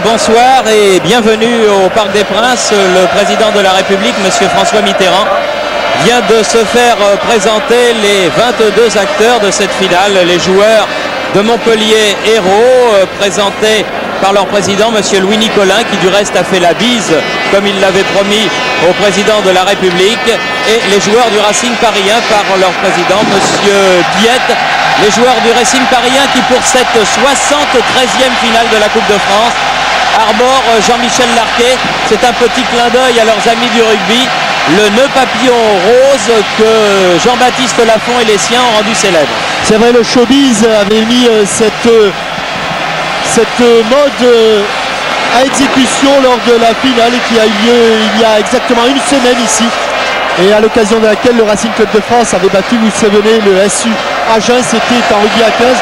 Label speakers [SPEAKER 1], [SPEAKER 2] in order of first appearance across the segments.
[SPEAKER 1] bonsoir et bienvenue au Parc des Princes. Le président de la République, M. François Mitterrand, vient de se faire présenter les 22 acteurs de cette finale, les joueurs de Montpellier héros, présentés par leur président, M. Louis Nicolin, qui du reste a fait la bise, comme il l'avait promis au président de la République, et les joueurs du Racing parisien par leur président, M. Biette, les joueurs du Racing parisien qui, pour cette 73e finale de la Coupe de France, arborent Jean-Michel Larquet. C'est un petit clin d'œil à leurs amis du rugby, le nœud papillon rose que Jean-Baptiste Lafont et les siens ont rendu célèbre.
[SPEAKER 2] C'est vrai, le showbiz avait mis cette mode à exécution lors de la finale qui a eu lieu il y a exactement une semaine ici, et à l'occasion de laquelle le Racing Club de France avait battu, vous vous souvenez, le SU Agen. C'était en rugby à 15,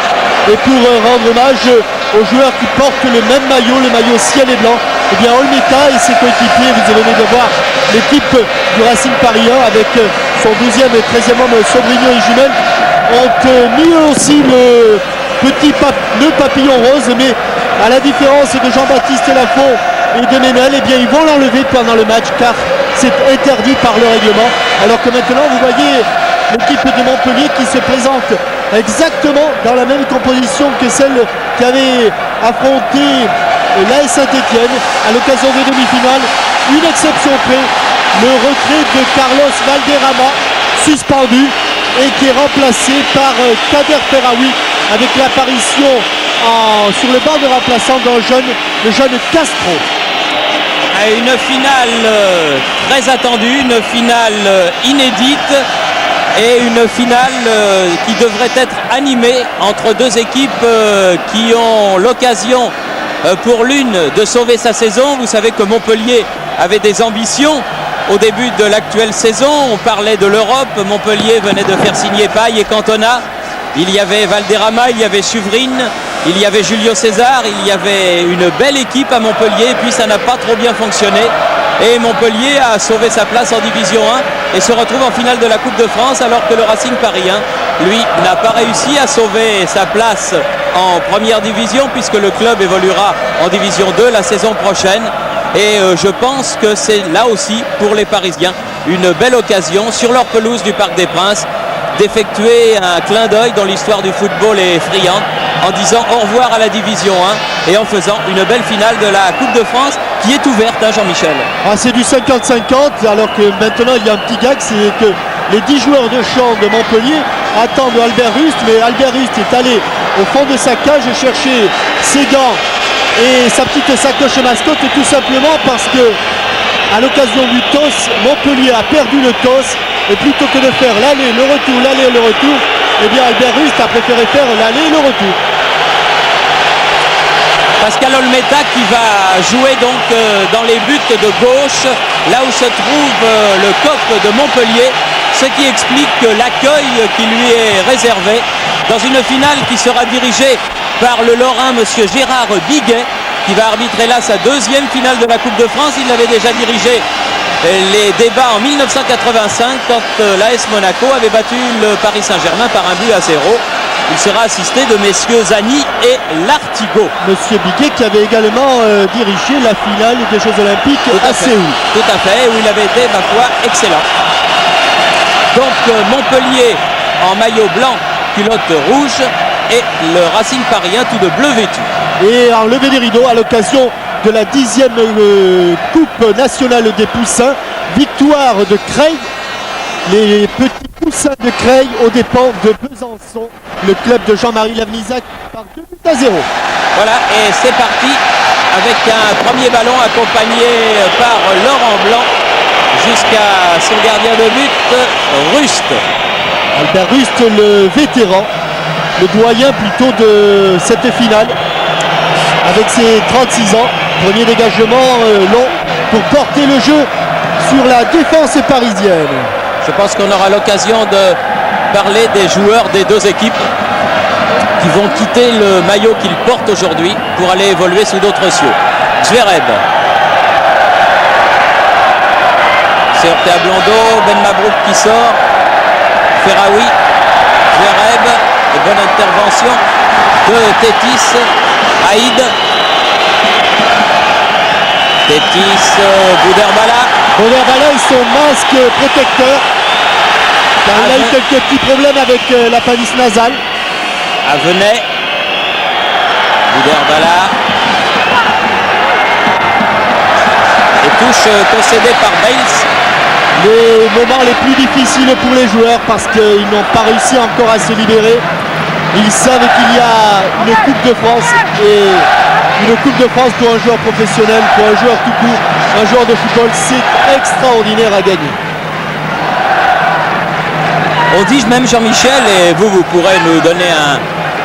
[SPEAKER 2] et pour rendre hommage aux joueurs qui portent le même maillot, le maillot ciel et blanc, et bien Olmeta et ses coéquipiers, vous venez de voir l'équipe du Racing parisien avec son 12e et 13e homme Sobrigno et Jumel, ont mis aussi le petit nœud papillon rose, mais à la différence de Jean-Baptiste Lafont et de Ménel, eh bien ils vont l'enlever pendant le match car c'est interdit par le règlement. Alors que maintenant vous voyez l'équipe de Montpellier qui se présente exactement dans la même composition que celle qui avait affronté l'AS Saint-Étienne à l'occasion des demi-finales. Une exception près, le retrait de Carlos Valderrama, suspendu, et qui est remplacé par Kader Ferraoui, avec l'apparition sur le banc de remplaçant le jeune Castro.
[SPEAKER 1] Une finale très attendue, une finale inédite, et une finale qui devrait être animée entre deux équipes qui ont l'occasion pour l'une de sauver sa saison. Vous savez que Montpellier avait des ambitions au début de l'actuelle saison. On parlait de l'Europe, Montpellier venait de faire signer Paille et Cantona. Il y avait Valderrama, il y avait Suvrine, il y avait Julio César, il y avait une belle équipe à Montpellier, et puis ça n'a pas trop bien fonctionné. Et Montpellier a sauvé sa place en Division 1 et se retrouve en finale de la Coupe de France, alors que le Racing parisien, lui, n'a pas réussi à sauver sa place en première division, puisque le club évoluera en Division 2 la saison prochaine. Et je pense que c'est là aussi, pour les Parisiens, une belle occasion, sur leur pelouse du Parc des Princes, d'effectuer un clin d'œil dont l'histoire du football est friande, en disant au revoir à la Division 1 et en faisant une belle finale de la Coupe de France qui est ouverte, hein, Jean-Michel.
[SPEAKER 2] C'est du 50-50, alors que maintenant il y a un petit gag, c'est que les 10 joueurs de champ de Montpellier attendent Albert Rust, mais Albert Rust est allé au fond de sa cage chercher ses gants et sa petite sacoche mascotte, tout simplement parce que à l'occasion du TOS, Montpellier a perdu le TOS, et plutôt que de faire l'aller, le retour, l'aller et le retour, eh bien Albert Rust a préféré faire l'aller et le retour.
[SPEAKER 1] Pascal Olmeta qui va jouer donc dans les buts de gauche, là où se trouve le coq de Montpellier, ce qui explique l'accueil qui lui est réservé dans une finale qui sera dirigée par le Lorrain, monsieur Gérard Biguet, qui va arbitrer là sa deuxième finale de la Coupe de France. Il avait déjà dirigé les débats en 1985 quand l'AS Monaco avait battu le Paris Saint-Germain par 1-0. Il sera assisté de messieurs Zani et Lartigot.
[SPEAKER 2] Monsieur Biquet qui avait également dirigé la finale des Jeux Olympiques à Séoul.
[SPEAKER 1] Tout à fait, où il avait été, ma foi, excellent. Donc Montpellier en maillot blanc, culotte rouge, et le Racing parisien tout de bleu vêtu.
[SPEAKER 2] Et en levée des rideaux à l'occasion de la 10e Coupe nationale des poussins, victoire de Creil, les petits poussins de Creil aux dépens de Besançon, le club de Jean-Marie Lavenizac par 2-0.
[SPEAKER 1] Voilà, et c'est parti avec un premier ballon accompagné par Laurent Blanc jusqu'à son gardien de but, Rust.
[SPEAKER 2] Albert Rust, le vétéran, le doyen plutôt de cette finale, avec ses 36 ans, premier dégagement long pour porter le jeu sur la défense parisienne.
[SPEAKER 1] Je pense qu'on aura l'occasion de parler des joueurs des deux équipes qui vont quitter le maillot qu'ils portent aujourd'hui pour aller évoluer sous d'autres cieux. Zverev. C'est heurté à Blondeau, Ben Mabrouk qui sort. Ferraoui, Zverev, et bonne intervention de Tétis, Haïd. Tétis, Bouderbala.
[SPEAKER 2] Bouderbala et son masque protecteur. Car il a eu quelques petits problèmes avec la palisse nasale.
[SPEAKER 1] Avenay. Bouderbala. Et touche concédée par Bales.
[SPEAKER 2] Les moments les plus difficiles pour les joueurs parce qu'ils n'ont pas réussi encore à se libérer. Ils savent qu'il y a une Coupe de France et une Coupe de France pour un joueur professionnel, pour un joueur tout court, un joueur de football, c'est extraordinaire à gagner.
[SPEAKER 1] On dit même, Jean-Michel, et vous pourrez nous donner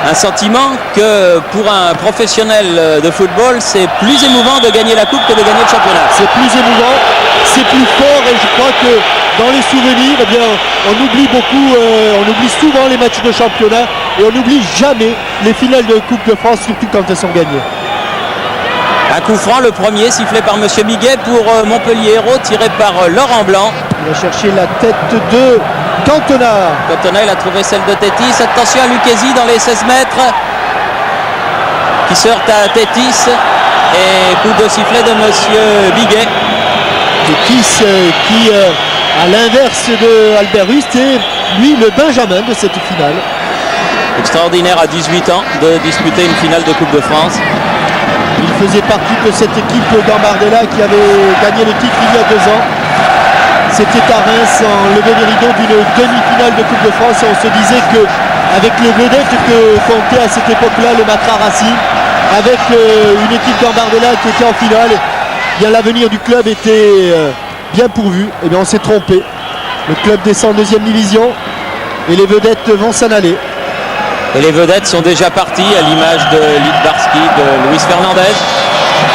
[SPEAKER 1] un sentiment que pour un professionnel de football, c'est plus émouvant de gagner la Coupe que de gagner le championnat.
[SPEAKER 2] C'est plus émouvant, c'est plus fort et je crois que dans les souvenirs, eh bien, on oublie beaucoup, on oublie souvent les matchs de championnat et on n'oublie jamais les finales de Coupe de France, surtout quand elles sont gagnées.
[SPEAKER 1] Un coup franc, le premier, sifflé par M. Miguet pour Montpellier Hérault, tiré par Laurent Blanc.
[SPEAKER 2] Il va chercher la tête de Cantona.
[SPEAKER 1] Cantona, il a trouvé celle de Tétis. Attention à Lucchesi dans les 16 mètres. Qui se heurte à Tétis. Et coup de sifflet de M. Miguet.
[SPEAKER 2] Tétis qui, à l'inverse de Albert Rust, est lui le Benjamin de cette finale.
[SPEAKER 1] Extraordinaire à 18 ans de disputer une finale de Coupe de France.
[SPEAKER 2] Il faisait partie de cette équipe Gambardella qui avait gagné le titre il y a 2 ans. C'était à Reims en levée des rideaux d'une demi-finale de Coupe de France et on se disait qu'avec les vedettes que comptait à cette époque-là le Matra Racing, avec une équipe Gambardella qui était en finale, bien l'avenir du club était bien pourvu. Et bien on s'est trompé. Le club descend en 2e division et les vedettes vont s'en aller.
[SPEAKER 1] Et les vedettes sont déjà parties à l'image de Littbarski, de Luis Fernandez,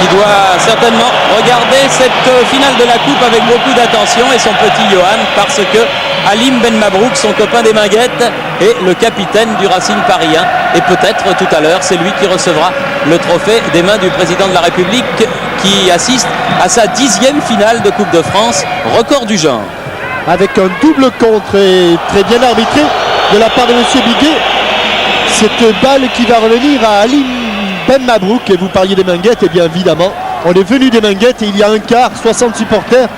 [SPEAKER 1] qui doit certainement regarder cette finale de la Coupe avec beaucoup d'attention et son petit Johan, parce que Halim Ben Mabrouk, son copain des Minguettes, est le capitaine du Racing parisien. Et peut-être tout à l'heure, c'est lui qui recevra le trophée des mains du président de la République qui assiste à sa 10e finale de Coupe de France, record du genre.
[SPEAKER 2] Avec un double contre et très bien arbitré de la part de M. Biguet. Cette balle qui va revenir à Halim Ben Mabrouk, et vous parliez des Minguettes, et bien évidemment, on est venu des Minguettes et il y a un quart, 60 supporters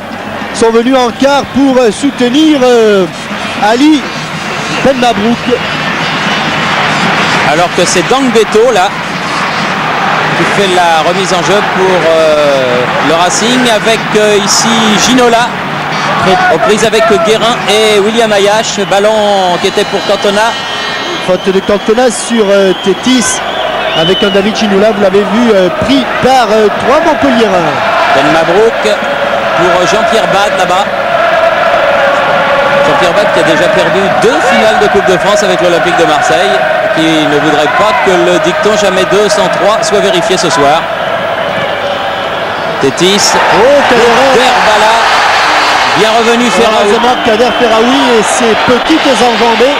[SPEAKER 2] sont venus en quart pour soutenir Ali Ben Mabrouk.
[SPEAKER 1] Alors que c'est Dangbeto là qui fait la remise en jeu pour le Racing avec ici Ginola aux prises avec Guérin et William Ayache, ballon qui était pour Cantona.
[SPEAKER 2] Faute de Cantona sur Tétis avec un David Ginola, vous l'avez vu, pris par 3 Montpelliérains.
[SPEAKER 1] Ben Mabrouk pour Jean-Pierre Bade là-bas. Jean-Pierre Bade qui a déjà perdu 2 finales de Coupe de France avec l'Olympique de Marseille, qui ne voudrait pas que le dicton jamais 2 sans 3 soit vérifié ce soir. Tétis, Bouderbala, bien revenu Ferraoui.
[SPEAKER 2] Kader Ferraoui et ses petites enjambées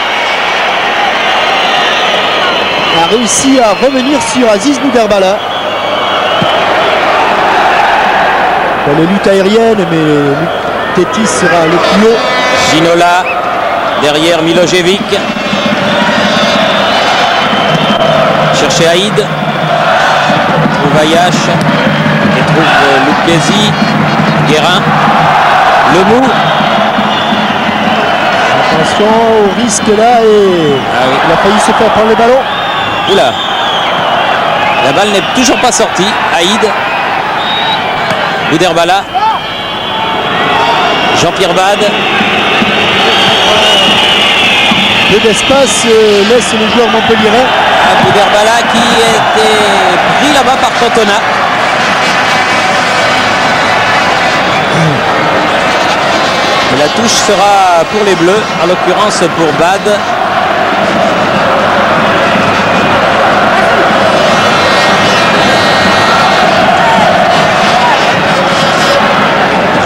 [SPEAKER 2] a réussi à revenir sur Aziz Bouderbala. Dans les luttes aériennes, mais Tétis sera le plus haut.
[SPEAKER 1] Ginola, derrière Milojevic. Chercher Haïd. Trouve Ayache. Et trouve Lucchesi. Guérin. Lemou.
[SPEAKER 2] Attention au risque là et il a failli se faire prendre le ballon.
[SPEAKER 1] Oula. La balle n'est toujours pas sortie. Haïd. Bouderbala. Jean-Pierre Bade.
[SPEAKER 2] Peu d'espace laisse le joueur montpelliérain.
[SPEAKER 1] Bouderbala qui était pris là-bas par Cantona. Et la touche sera pour les Bleus, en l'occurrence pour Bade.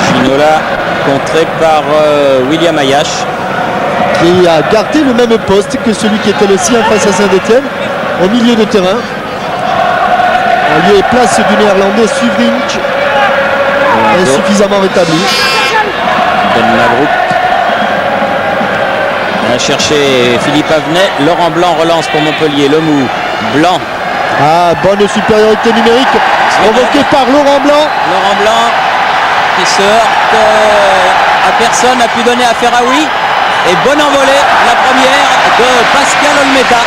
[SPEAKER 1] Ginola contré par William Ayache,
[SPEAKER 2] qui a gardé le même poste que celui qui était le sien face à Saint-Etienne, au milieu de terrain. En lieu et place du néerlandais Suvrink, insuffisamment rétabli.
[SPEAKER 1] Ben Mabrouk a cherché Philippe Avenay. Laurent Blanc relance pour Montpellier. Lemou, Blanc
[SPEAKER 2] Ah, bonne supériorité numérique provoquée par Laurent Blanc.
[SPEAKER 1] Laurent Blanc qui se heurte à personne, a pu donner à Ferraoui. Et bonne envolée, la première de Pascal Olmeta.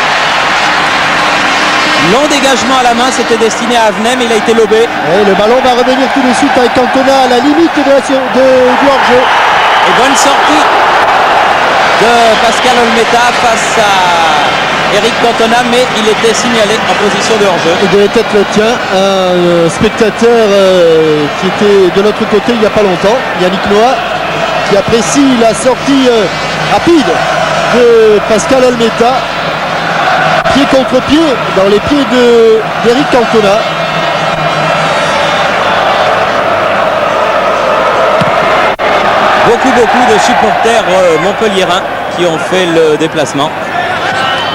[SPEAKER 1] Long dégagement à la main, c'était destiné à Avenay, mais il a été lobé.
[SPEAKER 2] Et le ballon va revenir tout de suite avec Cantona à la limite du hors-jeu.
[SPEAKER 1] Et bonne sortie de Pascal Olmeta face à Eric Cantona, mais il était signalé en position de hors-jeu.
[SPEAKER 2] Il devait être le tien, un spectateur qui était de l'autre côté il n'y a pas longtemps, Yannick Noah, qui apprécie la sortie rapide de Pascal Olmeta. Pied contre pied dans les pieds d'Eric Cantona.
[SPEAKER 1] Beaucoup de supporters montpelliérains qui ont fait le déplacement.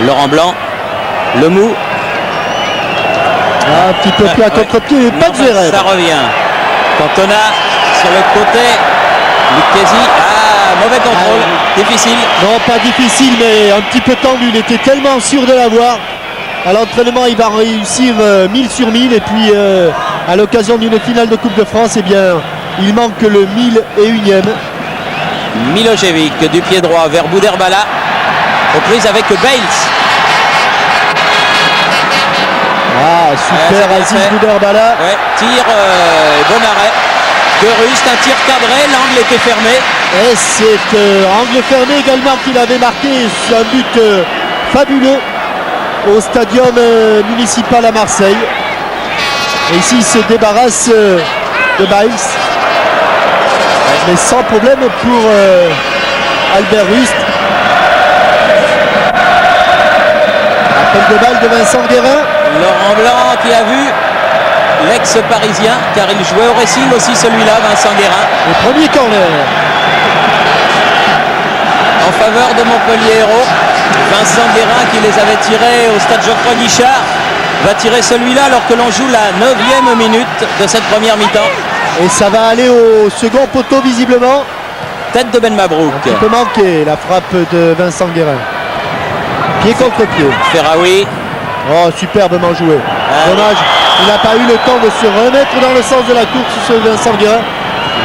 [SPEAKER 1] Laurent Blanc, le mou.
[SPEAKER 2] Un petit peu plus à contre-pied, mais pas de Zverev.
[SPEAKER 1] Ça revient. Cantona sur le côté. Luc Kesy. Mauvais contrôle, difficile.
[SPEAKER 2] Non, pas difficile, mais un petit peu tendu. Il était tellement sûr de l'avoir. À l'entraînement, il va réussir 1000 sur 1000. Et puis, à l'occasion d'une finale de Coupe de France, eh bien, il manque le 1001e.
[SPEAKER 1] Milojevic du pied droit vers Bouderbala. Aux prises avec Bales.
[SPEAKER 2] Ah, super, Aziz Bouderbala.
[SPEAKER 1] Ouais, tir, bon arrêt. De Rust, un tir cadré, l'angle était fermé.
[SPEAKER 2] Et c'est angle fermé également qu'il avait marqué. C'est un but fabuleux au stadium municipal à Marseille. Et ici il se débarrasse de Biles. Mais sans problème pour Albert Rust. Appel de balle de Vincent Guérin.
[SPEAKER 1] Laurent Blanc qui a vu l'ex-parisien, car il jouait au Racing aussi celui-là, Vincent Guérin.
[SPEAKER 2] Le premier corner.
[SPEAKER 1] En faveur de Montpellier Hérault. Vincent Guérin qui les avait tirés au stade Geoffroy Guichard va tirer celui-là alors que l'on joue la 9e minute de cette première mi-temps.
[SPEAKER 2] Et ça va aller au second poteau visiblement.
[SPEAKER 1] Tête de Ben Mabrouk.
[SPEAKER 2] Il peut manquer la frappe de Vincent Guérin. Pied contre pied.
[SPEAKER 1] Ferraoui.
[SPEAKER 2] Oh, superbement joué. Dommage, il n'a pas eu le temps de se remettre dans le sens de la course sur Vincent Guérin.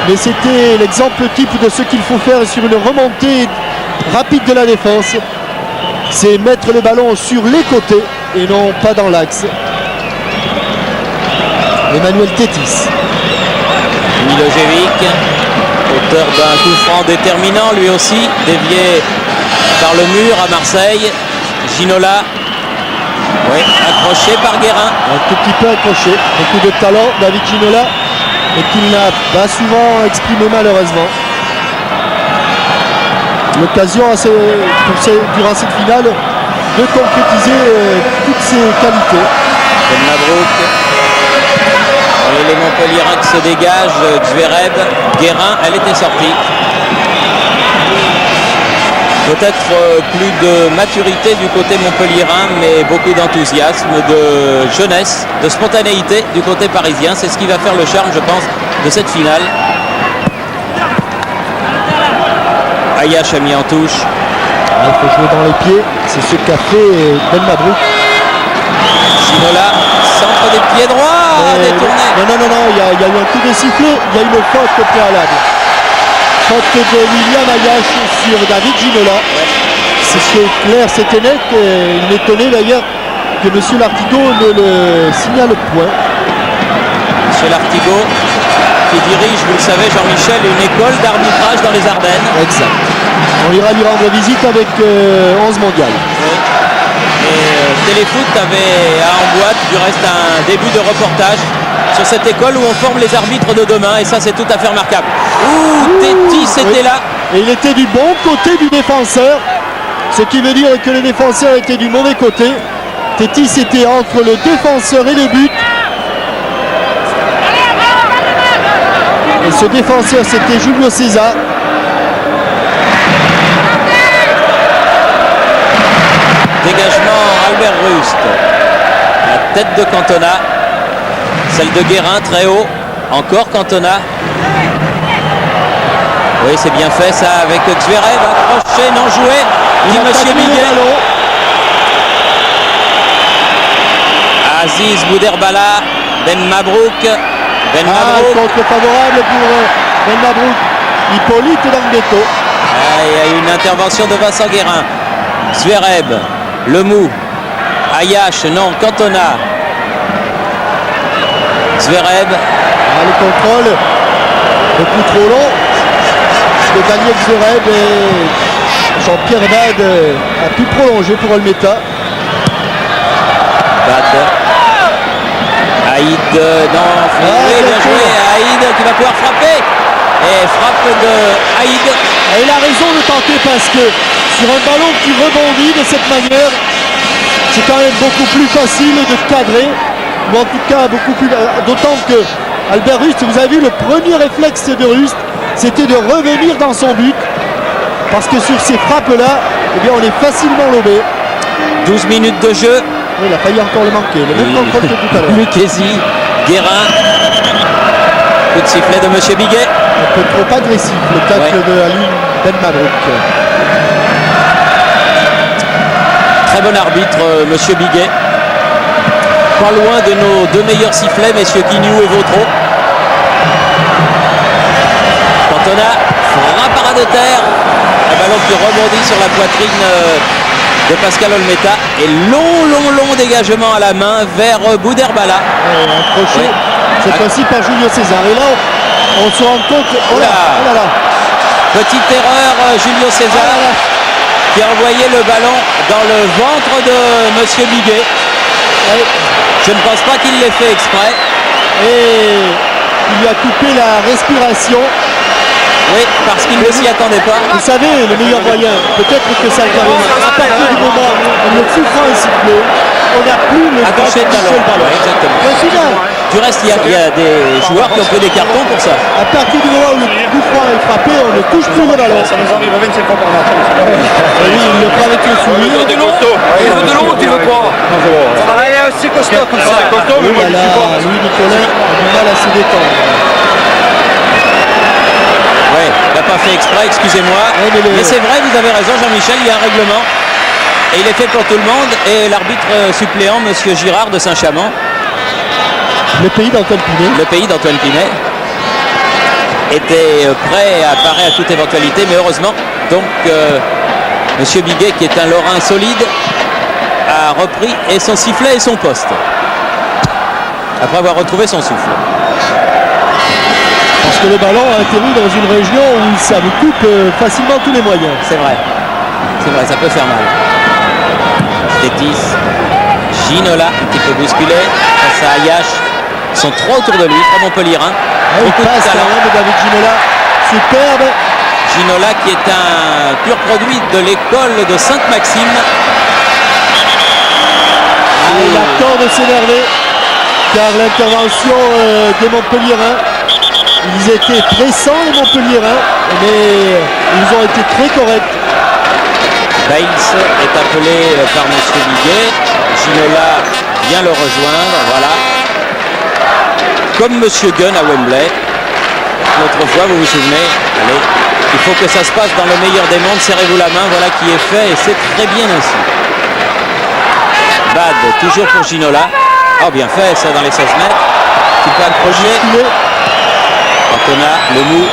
[SPEAKER 2] Mais c'était l'exemple type de ce qu'il faut faire sur une remontée rapide de la défense. C'est mettre le ballon sur les côtés et non pas dans l'axe. Emmanuel Tétis.
[SPEAKER 1] Milojevic, auteur d'un coup franc déterminant, lui aussi, dévié par le mur à Marseille. Ginola. Oui, accroché par Guérin.
[SPEAKER 2] Un tout petit peu accroché. Beaucoup de talent, David Ginola, et qu'il n'a pas souvent exprimé malheureusement. L'occasion durant cette finale de concrétiser toutes ses qualités.
[SPEAKER 1] Ben Mabrouk. Et les Montpelliérains qui se dégagent. Zverev, Guérin, elle était sortie. Peut-être plus de maturité du côté montpelliérain, mais beaucoup d'enthousiasme, de jeunesse, de spontanéité du côté parisien. C'est ce qui va faire le charme, je pense, de cette finale. Ayache a mis en touche.
[SPEAKER 2] Il faut jouer dans les pieds, c'est ce qu'a fait Ben Mabrouk.
[SPEAKER 1] Ginola, centre des pieds droits, détourné.
[SPEAKER 2] Non, il y a eu un coup de sifflet, il y a eu une faute préalable. Faute de William Ayache sur David Ginola. C'était clair, c'était net. Et il m'étonnait d'ailleurs que M. Lartigot ne le signale point.
[SPEAKER 1] M. Lartigot qui dirige, vous le savez Jean-Michel, une école d'arbitrage dans les Ardennes.
[SPEAKER 2] Exact. On ira lui rendre visite avec 11 mondiales.
[SPEAKER 1] Oui. Et Téléfoot avait en boîte du reste un début de reportage sur cette école où on forme les arbitres de demain, et ça c'est tout à fait remarquable. Tétis était là.
[SPEAKER 2] Et il était du bon côté du défenseur, ce qui veut dire que le défenseur était du mauvais côté. Tétis était entre le défenseur et le but. Et ce défenseur c'était Julio César.
[SPEAKER 1] Dégagement Albert Rust. La tête de Cantona. Celle de Guérin très haut. Encore Cantona. Oui, c'est bien fait ça avec Zverev. Accroché, non joué. Dit Monsieur Miguel. Aziz Bouderbala, Ben Mabrouk. Ben Mabrouk.
[SPEAKER 2] Contre favorable pour Ben Mabrouk. Hippolyte Danguetto.
[SPEAKER 1] Il y a eu une intervention de Vincent Guérin. Zverev, Lemou, Ayash, non, Cantona. Zverev.
[SPEAKER 2] Le contrôle, beaucoup trop long. De Daniel Zverev et Jean-Pierre Bad a pu prolonger pour Olmeta.
[SPEAKER 1] Bad. Haïd, non, oui, bien joué. Haïd qui va pouvoir frapper. Et frappe de Haïd.
[SPEAKER 2] Et il a raison de tenter parce que sur un ballon qui rebondit de cette manière, c'est quand même beaucoup plus facile de cadrer. Ou en tout cas beaucoup plus. D'autant que Albert Rust, vous avez vu le premier réflexe de Rust, c'était de revenir dans son but. Parce que sur ces frappes-là, eh bien, on est facilement lobé.
[SPEAKER 1] 12 minutes de jeu.
[SPEAKER 2] Oui, il a failli encore le manquer. Le même contrôle que tout à l'heure.
[SPEAKER 1] Lucchesi, Guérin. Coup de sifflet de Monsieur Biguet.
[SPEAKER 2] Un peu trop agressif, le tacle de Ali Ben Mabrouk.
[SPEAKER 1] Très bon arbitre, Monsieur Biguet. Pas loin de nos deux meilleurs sifflets, messieurs Quignou et Vautreau. Cantona, frappe à ras de terre. Un ballon qui rebondit sur la poitrine de Pascal Olmeta. Et long dégagement à la main vers Bouderbala.
[SPEAKER 2] Un crochet, cette fois-ci par Julio César. Et là, on se rend compte. Oh là.
[SPEAKER 1] Petite erreur, Julio César, qui a envoyé le ballon dans le ventre de Monsieur Biguet. Je ne pense pas qu'il l'ait fait exprès.
[SPEAKER 2] Et il lui a coupé la respiration.
[SPEAKER 1] Oui, parce qu'il ne s'y attendait pas.
[SPEAKER 2] Vous savez, le meilleur moyen, peut-être que ça le carrément. À partir du moment où le coup franc est sifflé, on n'a plus le droit de toucher le ballon.
[SPEAKER 1] Exactement. Du reste, il y a des joueurs qui ont pris des cartons pour ça.
[SPEAKER 2] À partir du moment où le coup franc est frappé, on ne touche plus le ballon.
[SPEAKER 3] Ça nous arrive 25 fois par match.
[SPEAKER 2] Oui, il le prend avec le sourire.
[SPEAKER 3] Il veut de l'eau, tu veux quoi? C'est costaud comme ça.
[SPEAKER 2] Oui, là, Louis Nicolin a du mal à se détendre.
[SPEAKER 1] Oui, il n'a pas fait exprès, excusez-moi. Mais c'est vrai, vous avez raison, Jean-Michel, il y a un règlement. Et il est fait pour tout le monde. Et l'arbitre suppléant, Monsieur Girard de Saint-Chamond.
[SPEAKER 2] Le pays d'Antoine Pinet.
[SPEAKER 1] Le pays d'Antoine Pinet était prêt à parer à toute éventualité, mais heureusement, donc Monsieur Biguet, qui est un Lorrain solide, a repris et son sifflet et son poste. Après avoir retrouvé son souffle.
[SPEAKER 2] Parce que le ballon a atterri dans une région où ça vous coupe facilement tous les moyens.
[SPEAKER 1] C'est vrai, ça peut faire mal. Tétis, Ginola, un petit peu bousculé, face à Ayash. Ils sont trois autour de lui, très Montpellierin.
[SPEAKER 2] Il passe quand même David Ginola, superbe.
[SPEAKER 1] Ginola qui est un pur produit de l'école de Sainte-Maxime.
[SPEAKER 2] Il a tort de s'énerver, car l'intervention des Montpellierins, ils étaient pressants les Montpellierins, mais ils ont été très corrects.
[SPEAKER 1] Bails est appelé par M. Biguet. Ginola vient le rejoindre, voilà. Comme M. Gunn à Wembley. L'autre fois, vous vous souvenez, allez, il faut que ça se passe dans le meilleur des mondes, serrez-vous la main, voilà qui est fait, et c'est très bien ainsi. Bad, toujours pour Ginola. Oh, bien fait, ça dans les 16 mètres. Petit pas de projet. Cantona, Lemou,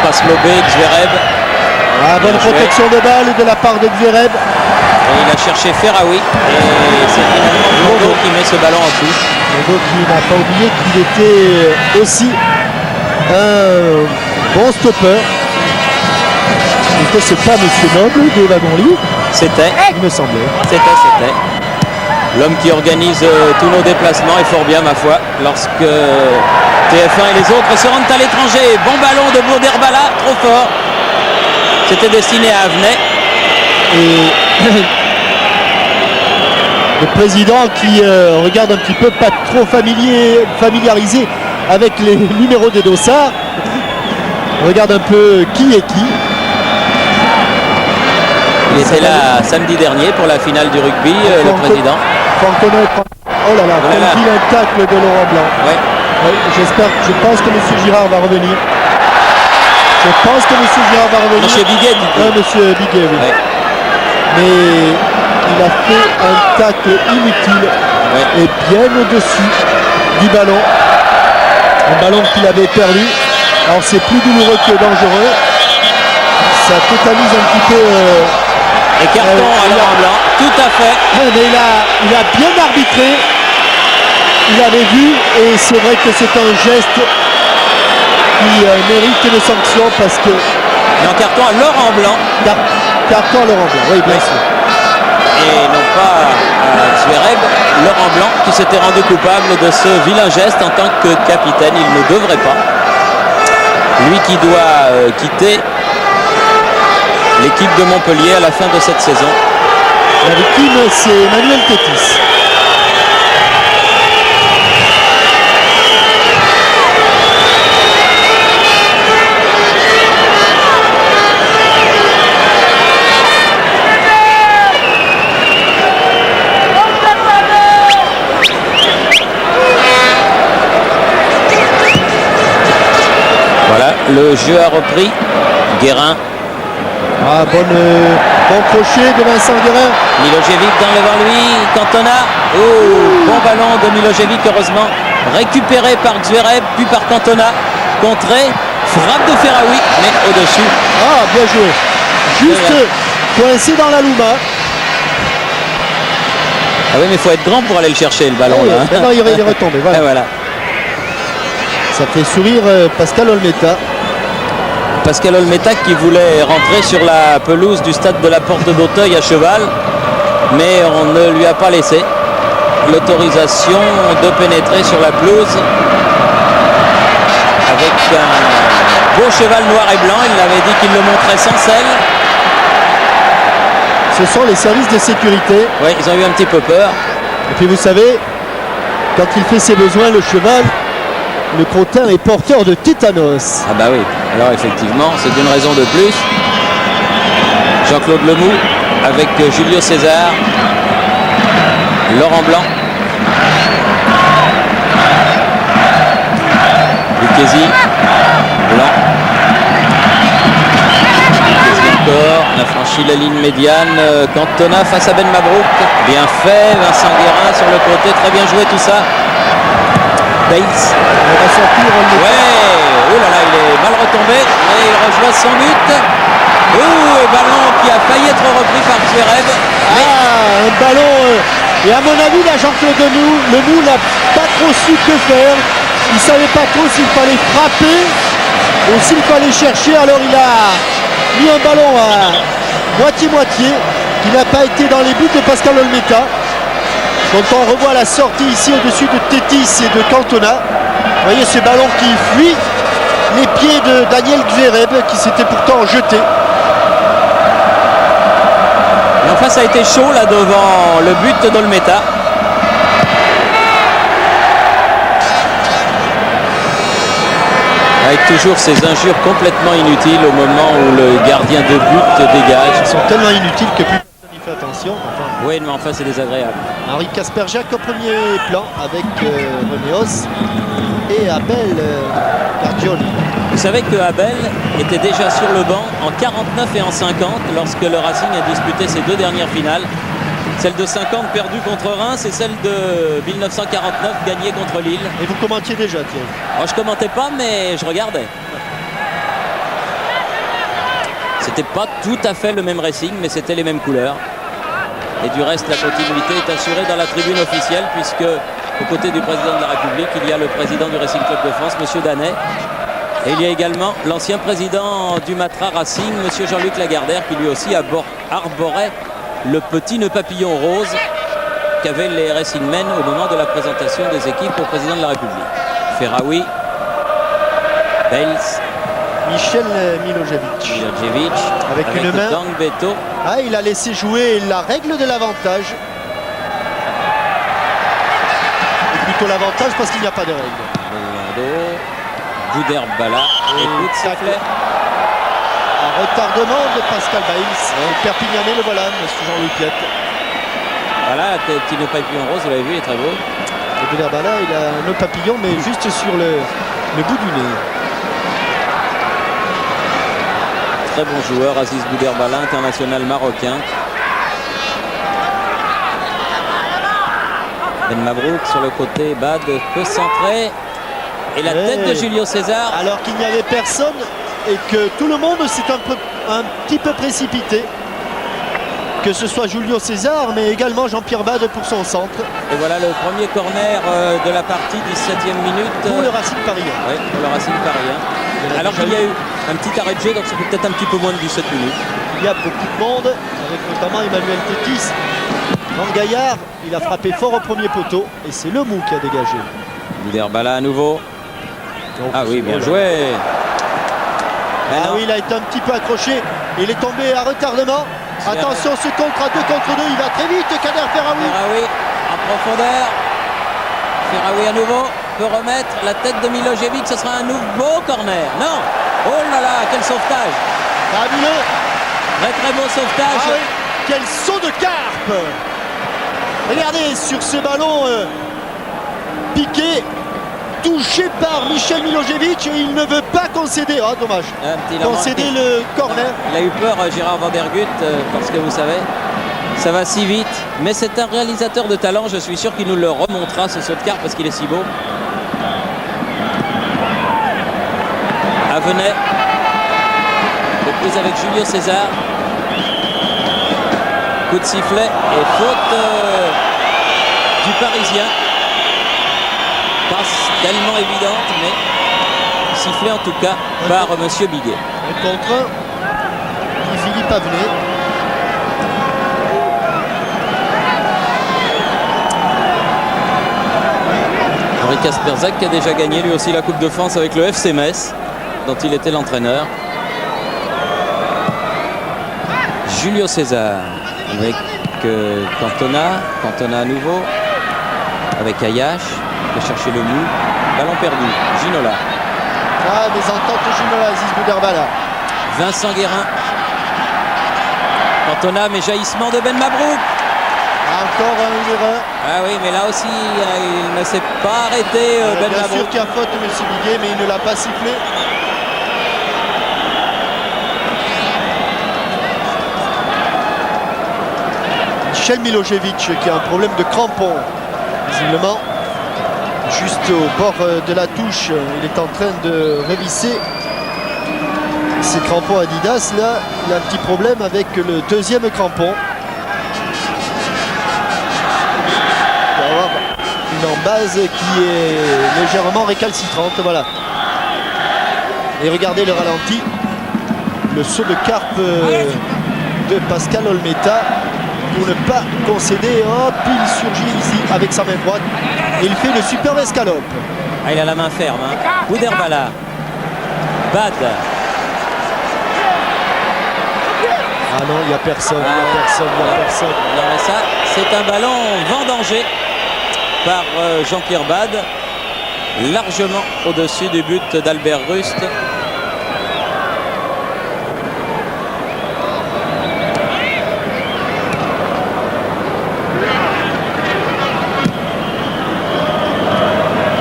[SPEAKER 1] passe lobé, Zverev.
[SPEAKER 2] Bonne protection de balle de la part de Zverev.
[SPEAKER 1] Et il a cherché Ferraoui. Et c'est finalement Mondo qui met ce ballon en touche.
[SPEAKER 2] Mondo qui n'a pas oublié qu'il était aussi un bon stopper. C'est pas Monsieur Noble de Wagon-Lit.
[SPEAKER 1] C'était.
[SPEAKER 2] Il me semblait.
[SPEAKER 1] C'était. L'homme qui organise tous nos déplacements, et fort bien ma foi, lorsque TF1 et les autres se rendent à l'étranger. Bon ballon de Bouderbala, trop fort. C'était destiné à Avenay.
[SPEAKER 2] Et le président qui regarde un petit peu, pas trop familiarisé avec les numéros des dossards, regarde un peu qui est qui.
[SPEAKER 1] Il était là samedi dernier pour la finale du rugby, le président.
[SPEAKER 2] Oh là là, quel vilain tacle de Laurent Blanc.
[SPEAKER 1] Ouais.
[SPEAKER 2] Oui, je pense que M. Girard va revenir.
[SPEAKER 1] Monsieur Biguet, dit-il.
[SPEAKER 2] Monsieur Biguet, oui.
[SPEAKER 1] Ouais.
[SPEAKER 2] Mais il a fait un tacle inutile. est bien au-dessus du ballon. Un ballon qu'il avait perdu. Alors c'est plus douloureux que dangereux. Ça totalise un petit peu.
[SPEAKER 1] Et carton à Laurent Blanc, tout à fait.
[SPEAKER 2] Mais il a bien arbitré. Il avait vu et c'est vrai que c'est un geste qui mérite une sanction parce que.
[SPEAKER 1] Et en carton à Laurent Blanc.
[SPEAKER 2] Carton à Laurent Blanc, oui, bien sûr.
[SPEAKER 1] Et non pas à Zverev, Laurent Blanc qui s'était rendu coupable de ce vilain geste en tant que capitaine. Il ne devrait pas. Lui qui doit quitter l'équipe de Montpellier à la fin de cette saison.
[SPEAKER 2] La victime, c'est Emmanuel Tétis.
[SPEAKER 1] Voilà, le jeu a repris. Guérin.
[SPEAKER 2] Ah, bon crochet de Vincent Guérin.
[SPEAKER 1] Milojevic dans devant lui, Cantona. Oh, bon ballon de Milojevic, heureusement récupéré par Zverev, puis par Cantona. Contré, frappe de Ferraoui, mais au-dessus.
[SPEAKER 2] Ah, bien joué. Juste coincé dans la Louma.
[SPEAKER 1] Ah oui, mais il faut être grand pour aller le chercher, le ballon.
[SPEAKER 2] Oui,
[SPEAKER 1] là.
[SPEAKER 2] maintenant il est retombé. Voilà.
[SPEAKER 1] Et voilà.
[SPEAKER 2] Ça fait sourire Pascal Olmeta.
[SPEAKER 1] Pascal Olmeta qui voulait rentrer sur la pelouse du stade de la Porte d'Auteuil à cheval, mais on ne lui a pas laissé l'autorisation de pénétrer sur la pelouse avec un beau cheval noir et blanc. Il avait dit qu'il le montrait sans selle.
[SPEAKER 2] Ce sont les services de sécurité.
[SPEAKER 1] Oui, ils ont eu un petit peu peur.
[SPEAKER 2] Et puis vous savez, quand il fait ses besoins, le cheval, le crottin est porteur de tétanos.
[SPEAKER 1] Ah bah oui, alors effectivement, c'est une raison de plus. Jean-Claude Lemoux avec Julio César, Laurent Blanc, Lucchesi, Blanc, Lucchesi encore, on a franchi la ligne médiane, Cantona face à Ben Mabrouk, bien fait, Vincent Guérin sur le côté, très bien joué tout ça. Bates.
[SPEAKER 2] On va sortir.
[SPEAKER 1] Ouais, oh là là, il est mal retombé, mais il rejoint son but. Oh, et ballon qui a failli être repris par Zverev.
[SPEAKER 2] Ah, un ballon. Et à mon avis, là, Jean-Claude Lemoux n'a pas trop su que faire. Il ne savait pas trop s'il fallait frapper ou s'il fallait chercher. Alors il a mis un ballon à moitié-moitié qui n'a pas été dans les buts de Pascal Olmeta. Donc on revoit la sortie ici au-dessus de Tétis et de Cantona. Vous voyez ce ballon qui fuit les pieds de Daniel Zverev qui s'était pourtant jeté.
[SPEAKER 1] Et enfin ça a été chaud là devant le but d'Olmeta. Avec toujours ces injures complètement inutiles au moment où le gardien de but dégage.
[SPEAKER 2] Ils sont tellement inutiles que plus personne n'y fait attention. Enfin,
[SPEAKER 1] oui, mais enfin c'est désagréable.
[SPEAKER 2] Henri Kasperjak au premier plan avec Renéos et Abel Gargioli.
[SPEAKER 1] Vous savez que Abel était déjà sur le banc en 49 et en 50 lorsque le Racing a disputé ses deux dernières finales. Celle de 50 perdue contre Reims et celle de 1949 gagnée contre Lille.
[SPEAKER 2] Et vous commentiez déjà, Thierry?
[SPEAKER 1] Alors, je commentais pas, mais je regardais. C'était pas tout à fait le même Racing, mais c'était les mêmes couleurs. Et du reste, la continuité est assurée dans la tribune officielle, puisque aux côtés du président de la République, il y a le président du Racing Club de France, M. Danet. Et il y a également l'ancien président du Matra Racing, M. Jean-Luc Lagardère, qui lui aussi arborait le petit nœud papillon rose qu'avaient les Racingmen au moment de la présentation des équipes au président de la République. Ferraoui, Bels,
[SPEAKER 2] Michel Milojevic.
[SPEAKER 1] Avec
[SPEAKER 2] une main.
[SPEAKER 1] Gambetto.
[SPEAKER 2] Ah, il a laissé jouer la règle de l'avantage. Et plutôt l'avantage parce qu'il n'y a pas de règle.
[SPEAKER 1] Bouderbala. Écoute, ça fait.
[SPEAKER 2] Un retardement de Pascal Baïls. Le Perpignanais, le voilà, monsieur Jean-Louis Piette.
[SPEAKER 1] Voilà, le petit nœud papillon rose, vous l'avez vu, il est très beau.
[SPEAKER 2] Et Bouderbala, il a un nœud papillon, mais juste sur le bout du nez.
[SPEAKER 1] Très bon joueur, Aziz Bouderbala, international marocain. Ben Mabrouk sur le côté, Bad peut centrer. Et la tête de Julio César.
[SPEAKER 2] Alors qu'il n'y avait personne et que tout le monde s'est un petit peu précipité. Que ce soit Julio César, mais également Jean-Pierre Bad pour son centre.
[SPEAKER 1] Et voilà le premier corner de la partie, 17e minute.
[SPEAKER 2] Pour le Racing Parisien.
[SPEAKER 1] Oui, pour le Racing Parisien. Alors qu'il y a eu un petit arrêt de jeu, donc ça fait peut-être un petit peu moins de 17 minutes.
[SPEAKER 2] Il y a beaucoup de monde, avec notamment Emmanuel Tétis. Grand Gaillard, il a frappé fort au premier poteau et c'est le Mou qui a dégagé.
[SPEAKER 1] Bouderbala à nouveau.
[SPEAKER 2] Donc,
[SPEAKER 1] ah oui, bien joué.
[SPEAKER 2] Ah oui, il a été un petit peu accroché. Il est tombé à retardement. Attention, ce contre à 2 contre 2, il va très vite, Kader Ferraoui.
[SPEAKER 1] Ferraoui en profondeur. Ferraoui à nouveau peut remettre la tête de Milojevic, ce sera un nouveau corner. Non. Oh là là, quel sauvetage.
[SPEAKER 2] Fabuleux.
[SPEAKER 1] Très très beau sauvetage.
[SPEAKER 2] Ah oui, quel saut de carpe. Regardez sur ce ballon piqué, touché par Michel Milojevic et il ne veut pas concéder. Ah dommage. Concéder le corner.
[SPEAKER 1] Il a eu peur Gérard Vandergut parce que vous savez, ça va si vite. Mais c'est un réalisateur de talent, je suis sûr qu'il nous le remontera ce saut de carpe parce qu'il est si beau. Avenay. Reprise avec Julio César. Coup de sifflet et faute du Parisien. Passe tellement évidente, mais sifflet en tout cas par Monsieur Biguet.
[SPEAKER 2] Un contre un, Philippe Avenay.
[SPEAKER 1] Henri Kasperzak qui a déjà gagné lui aussi la Coupe de France avec le FC Metz, dont il était l'entraîneur. Julio César avec Cantona à nouveau, avec Ayash. De chercher le Mou, ballon perdu, Ginola.
[SPEAKER 2] Ah, des ententes Ginola, Aziz Bouderbala.
[SPEAKER 1] Vincent Guérin. Cantona, mais jaillissement de Ben Mabrouk.
[SPEAKER 2] Encore une erreur.
[SPEAKER 1] Ah oui, mais là aussi, il ne s'est pas arrêté, Ben
[SPEAKER 2] Bien
[SPEAKER 1] Mabrouk.
[SPEAKER 2] sûr qu'il y a faute, M. Biguet, mais il ne l'a pas sifflé. Michel Milojevic qui a un problème de crampon, visiblement. Juste au bord de la touche, il est en train de revisser ses crampons Adidas. Là, il a un petit problème avec le deuxième crampon. Il va y avoir une embase qui est légèrement récalcitrante. Voilà. Et regardez le ralenti. Le saut de carpe de Pascal Olmeta pour ne pas concéder. Hop, il surgit ici avec sa main droite. Et il fait une superbe escalope.
[SPEAKER 1] Ah, il a la main ferme. Hein. Bouderbala. Bad.
[SPEAKER 2] Ah non, il n'y a personne. Il n'y a personne.
[SPEAKER 1] Non, mais ça, c'est un ballon vendangé par Jean-Pierre Bad. Largement au-dessus du but d'Albert Rust.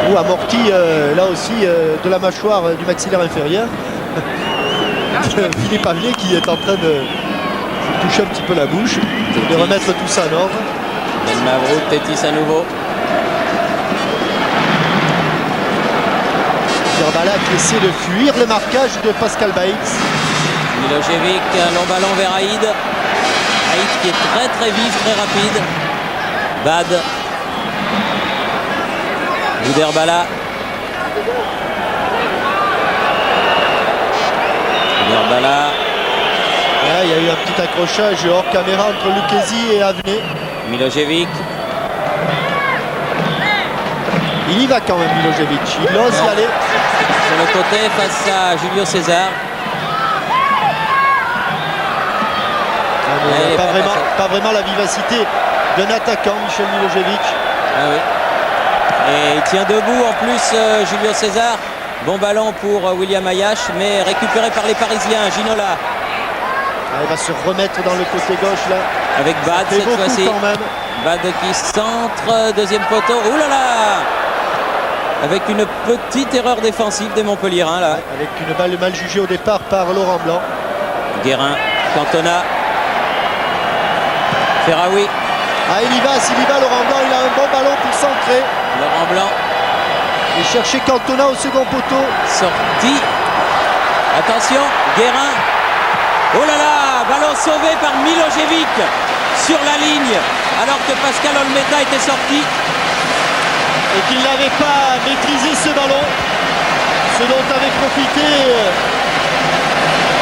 [SPEAKER 2] Ou amorti là aussi de la mâchoire du maxillaire inférieur. Philippe Avenay qui est en train de toucher un petit peu la bouche, de remettre tout ça en ordre.
[SPEAKER 1] Ben Mabrouk, Tétis à nouveau.
[SPEAKER 2] Bouderbala qui essaie de fuir le marquage de Pascal Baïtz.
[SPEAKER 1] Milojevic, un long ballon vers Haïd. Haïd qui est très très vif, très rapide. Bad. Bouderbala. Bouderbala.
[SPEAKER 2] Là, il y a eu un petit accrochage hors caméra entre Lucchesi et Avenay.
[SPEAKER 1] Milojevic.
[SPEAKER 2] Il y va quand même, Milojevic. Il ose y aller.
[SPEAKER 1] Sur le côté face à Julio César.
[SPEAKER 2] Pas vraiment la vivacité d'un attaquant, Michel Milojevic.
[SPEAKER 1] Ah oui. Et il tient debout en plus Julio César. Bon ballon pour William Ayash, mais récupéré par les Parisiens. Ginola.
[SPEAKER 2] Ah, il va se remettre dans le côté gauche là.
[SPEAKER 1] Avec Bad cette fois-ci. Bad qui centre, deuxième poteau. Ouh là là! Avec une petite erreur défensive des Montpelliérains là.
[SPEAKER 2] Avec une balle mal jugée au départ par Laurent Blanc.
[SPEAKER 1] Guérin, Cantona. Ferraoui.
[SPEAKER 2] Ah, il y va Laurent Blanc, il a un bon ballon pour centrer.
[SPEAKER 1] Laurent Blanc.
[SPEAKER 2] Et chercher Cantona au second poteau.
[SPEAKER 1] Sorti. Attention, Guérin. Oh là là, ballon sauvé par Milojevic sur la ligne, alors que Pascal Olmeta était sorti.
[SPEAKER 2] Et qu'il n'avait pas maîtrisé ce ballon. Ce dont avait profité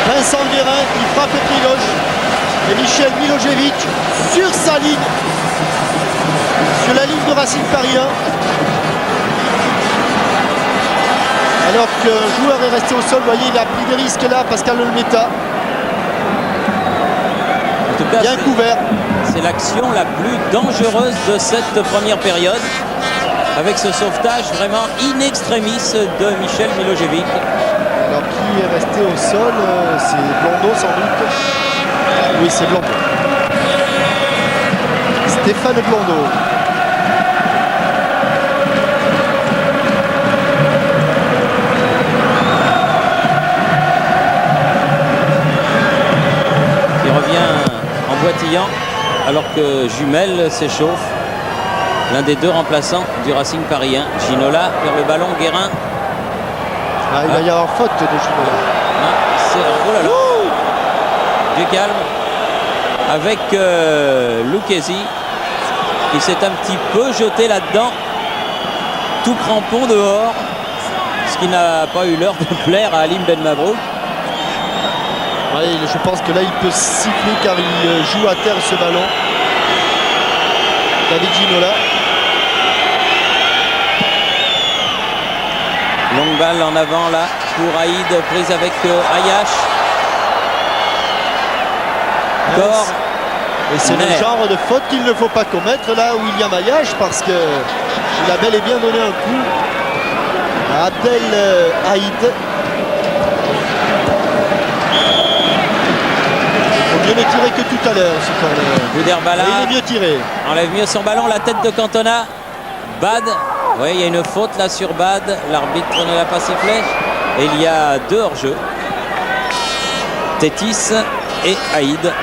[SPEAKER 2] Vincent Guérin, qui frappe pied gauche. Et Michel Milojevic sur sa ligne. Sur la ligne de Racing Paris 1. Alors qu'un joueur est resté au sol, vous voyez, il a pris des risques là, Pascal Olmeta.
[SPEAKER 1] En tout cas,
[SPEAKER 2] bien couvert.
[SPEAKER 1] C'est l'action la plus dangereuse de cette première période, avec ce sauvetage vraiment in extremis de Michel Milojevic.
[SPEAKER 2] Alors qui est resté au sol, c'est Blondeau sans doute. Oui, c'est Blondeau. Stéphane Blondeau.
[SPEAKER 1] Qui revient en boitillant alors que Jumel s'échauffe. L'un des deux remplaçants du Racing parisien. Ginola vers le ballon, Guérin.
[SPEAKER 2] Ah, il va y avoir faute de Ginola.
[SPEAKER 1] Oh là là. Du calme. Avec Lucchesi qui s'est un petit peu jeté là-dedans. Tout crampon dehors. Ce qui n'a pas eu l'heure de plaire à Halim Ben Mabrouk.
[SPEAKER 2] Oui, je pense que là il peut siffler car il joue à terre ce ballon. David Ginola.
[SPEAKER 1] Longue balle en avant là pour Haïd, prise avec Ayash. Corps.
[SPEAKER 2] Et c'est le genre de faute qu'il ne faut pas commettre là où William Ayash, parce que il a bel et bien donné un coup à Abdel Haïd. Il est mieux tiré que tout à l'heure ce corner.
[SPEAKER 1] Bouderbala.
[SPEAKER 2] Il est mieux tiré.
[SPEAKER 1] Enlève mieux son ballon, la tête de Cantona. Bad. Oui, il y a une faute là sur Bad. L'arbitre ne l'a pas sifflé. Et il y a deux hors-jeu. Tétis et Haïd.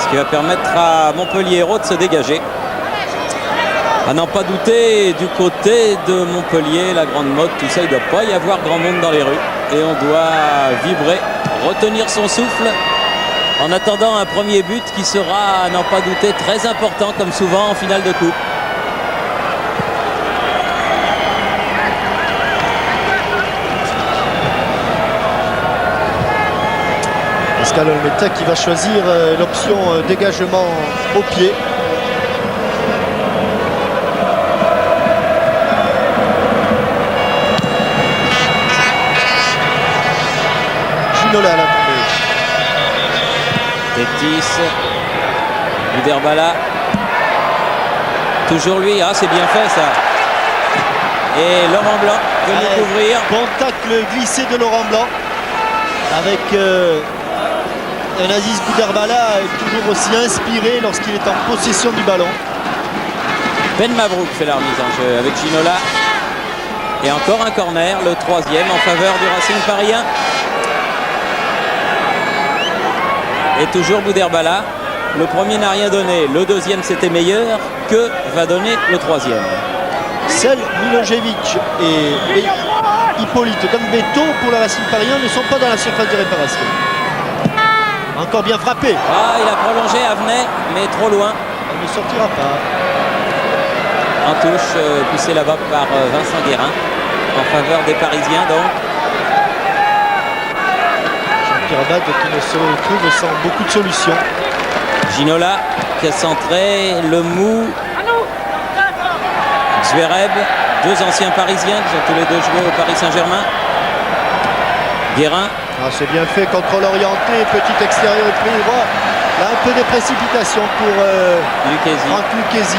[SPEAKER 1] Ce qui va permettre à Montpellier Hérault de se dégager. À n'en pas douter, du côté de Montpellier, la grande mode, tout ça, il ne doit pas y avoir grand monde dans les rues. Et on doit vibrer, retenir son souffle. En attendant un premier but qui sera, à n'en pas douter, très important comme souvent en finale de coupe.
[SPEAKER 2] Pascal Olmeta qui va choisir l'option dégagement au pied. Ginola à la tombée.
[SPEAKER 1] Tétis, Bouderbala, toujours lui, ah c'est bien fait ça. Et Laurent Blanc venu couvrir.
[SPEAKER 2] Bon tacle glissé de Laurent Blanc avec un Aziz Bouderbala toujours aussi inspiré lorsqu'il est en possession du ballon.
[SPEAKER 1] Ben Mabrouk fait la remise en jeu avec Ginola. Et encore un corner, le troisième en faveur du Racing parisien. Et toujours Bouderbala. Le premier n'a rien donné, le deuxième c'était meilleur. Que va donner le troisième?
[SPEAKER 2] Seul Milojevic et Hippolyte Gambeto pour le Racing parisien ne sont pas dans la surface de réparation. Encore bien frappé.
[SPEAKER 1] Ah, il a prolongé Avenay, mais trop loin.
[SPEAKER 2] Il ne sortira pas.
[SPEAKER 1] En touche, poussé là-bas par Vincent Guérin. En faveur des Parisiens donc.
[SPEAKER 2] Jean-Pierre Bad qui ne se retrouve sans beaucoup de solutions.
[SPEAKER 1] Ginola qui a centré, le mou. Zverev, deux anciens Parisiens qui ont tous les deux joué au Paris Saint-Germain. Guérin.
[SPEAKER 2] Ah, c'est bien fait, contrôle orienté, petit extérieur pris. Voilà. Là, un peu de précipitation pour Franck Lucchesi.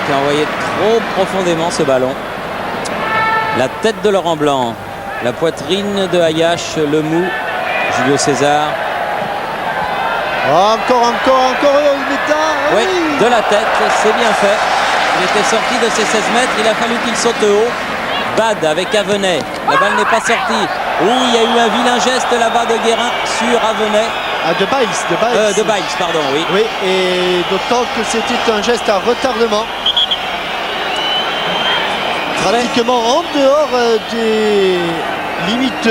[SPEAKER 1] Qui a envoyé trop profondément ce ballon. La tête de Laurent Blanc, la poitrine de Ayash, le mou, Julio César.
[SPEAKER 2] Oh, encore Olmeta.
[SPEAKER 1] Oui, de la tête, c'est bien fait. Il était sorti de ses 16 mètres, il a fallu qu'il saute haut. Bad avec Avenay, la balle n'est pas sortie. Oui, il y a eu un vilain geste là-bas de Guérin sur Avenay.
[SPEAKER 2] De Biles.
[SPEAKER 1] De Biles, pardon, oui.
[SPEAKER 2] Oui, et d'autant que c'était un geste à retardement. Pratiquement en dehors des limites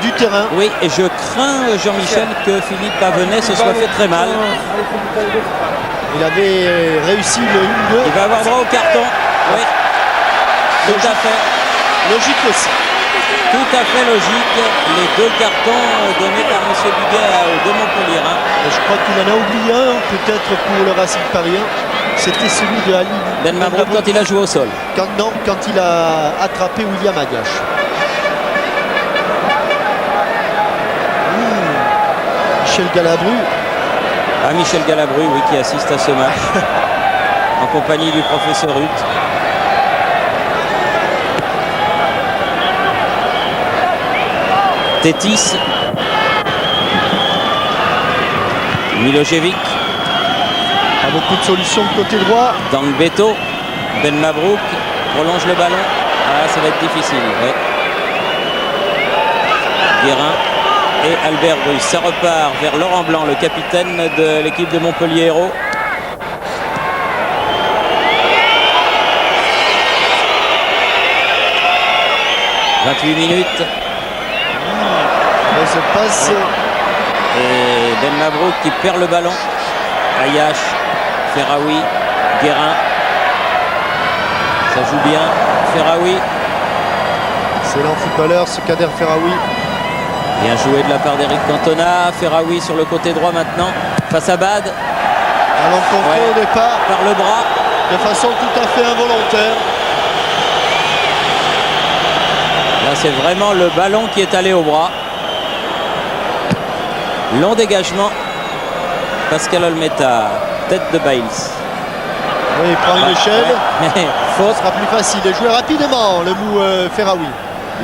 [SPEAKER 2] du terrain.
[SPEAKER 1] Oui, et je crains, Jean-Michel, que Philippe Avenay se soit fait très mal.
[SPEAKER 2] Il avait réussi le 1-2.
[SPEAKER 1] Il va avoir droit au carton. Oui, tout à fait.
[SPEAKER 2] Logique aussi.
[SPEAKER 1] Tout à fait logique. Les deux cartons donnés par M. Buguet aux deux Montpelliérains.
[SPEAKER 2] Et je crois qu'il en a oublié un, peut-être pour le Racing parisien. C'était celui de Ali
[SPEAKER 1] Ben Mabrouk quand il a joué au sol.
[SPEAKER 2] Quand il a attrapé William Agache. Michel Galabru.
[SPEAKER 1] Ah, Michel Galabru, oui, qui assiste à ce match. En compagnie du professeur Hutt. Tétis. Milojevic.
[SPEAKER 2] Pas beaucoup de solutions de côté droit.
[SPEAKER 1] Dangbeto. Ben Mabrouk prolonge le ballon. Ah, ça va être difficile. Ouais. Guérin et Albert Bruce. Ça repart vers Laurent Blanc, le capitaine de l'équipe de Montpellier Hérault. « 28 minutes.
[SPEAKER 2] Se passe.
[SPEAKER 1] Et Ben Mabrouk qui perd le ballon. Ayache, Ferraoui, Guérin. Ça joue bien. Ferraoui.
[SPEAKER 2] Excellent footballeur, ce Kader Ferraoui.
[SPEAKER 1] Bien joué de la part d'Éric Cantona. Ferraoui sur le côté droit maintenant. Face à Bad.
[SPEAKER 2] À l'encontre au départ.
[SPEAKER 1] Par le bras.
[SPEAKER 2] De façon tout à fait involontaire.
[SPEAKER 1] Là, c'est vraiment le ballon qui est allé au bras. Long dégagement. Pascal Olmeta, tête de Biles.
[SPEAKER 2] Oui, il prend une échelle.
[SPEAKER 1] Ouais.
[SPEAKER 2] Faute. Ce sera plus facile de jouer rapidement, le mou Ferraoui.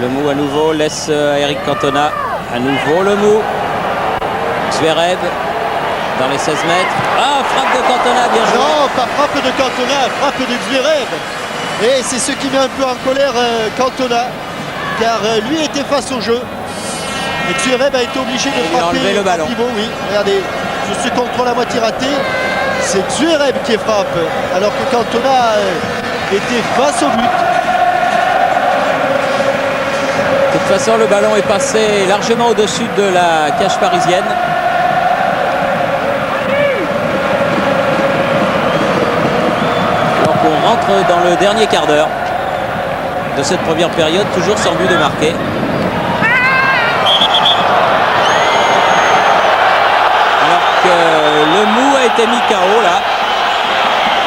[SPEAKER 1] Le mou à nouveau laisse Eric Cantona. À nouveau le mou. Zverev dans les 16 mètres. Ah, frappe de Cantona, bien joué.
[SPEAKER 2] Non, pas frappe de Cantona, frappe de Zverev. Et c'est ce qui met un peu en colère Cantona, car lui était face au jeu. Et Zverev a été obligé de frapper
[SPEAKER 1] le ballon.
[SPEAKER 2] Pivot, oui. Regardez, sur ce contrôle à moitié raté, c'est Zverev qui frappe, alors que Cantona était face au but.
[SPEAKER 1] De toute façon, le ballon est passé largement au-dessus de la cage parisienne. Donc on rentre dans le dernier quart d'heure de cette première période, toujours sans but de marqué. Alors que le mou a été mis KO là,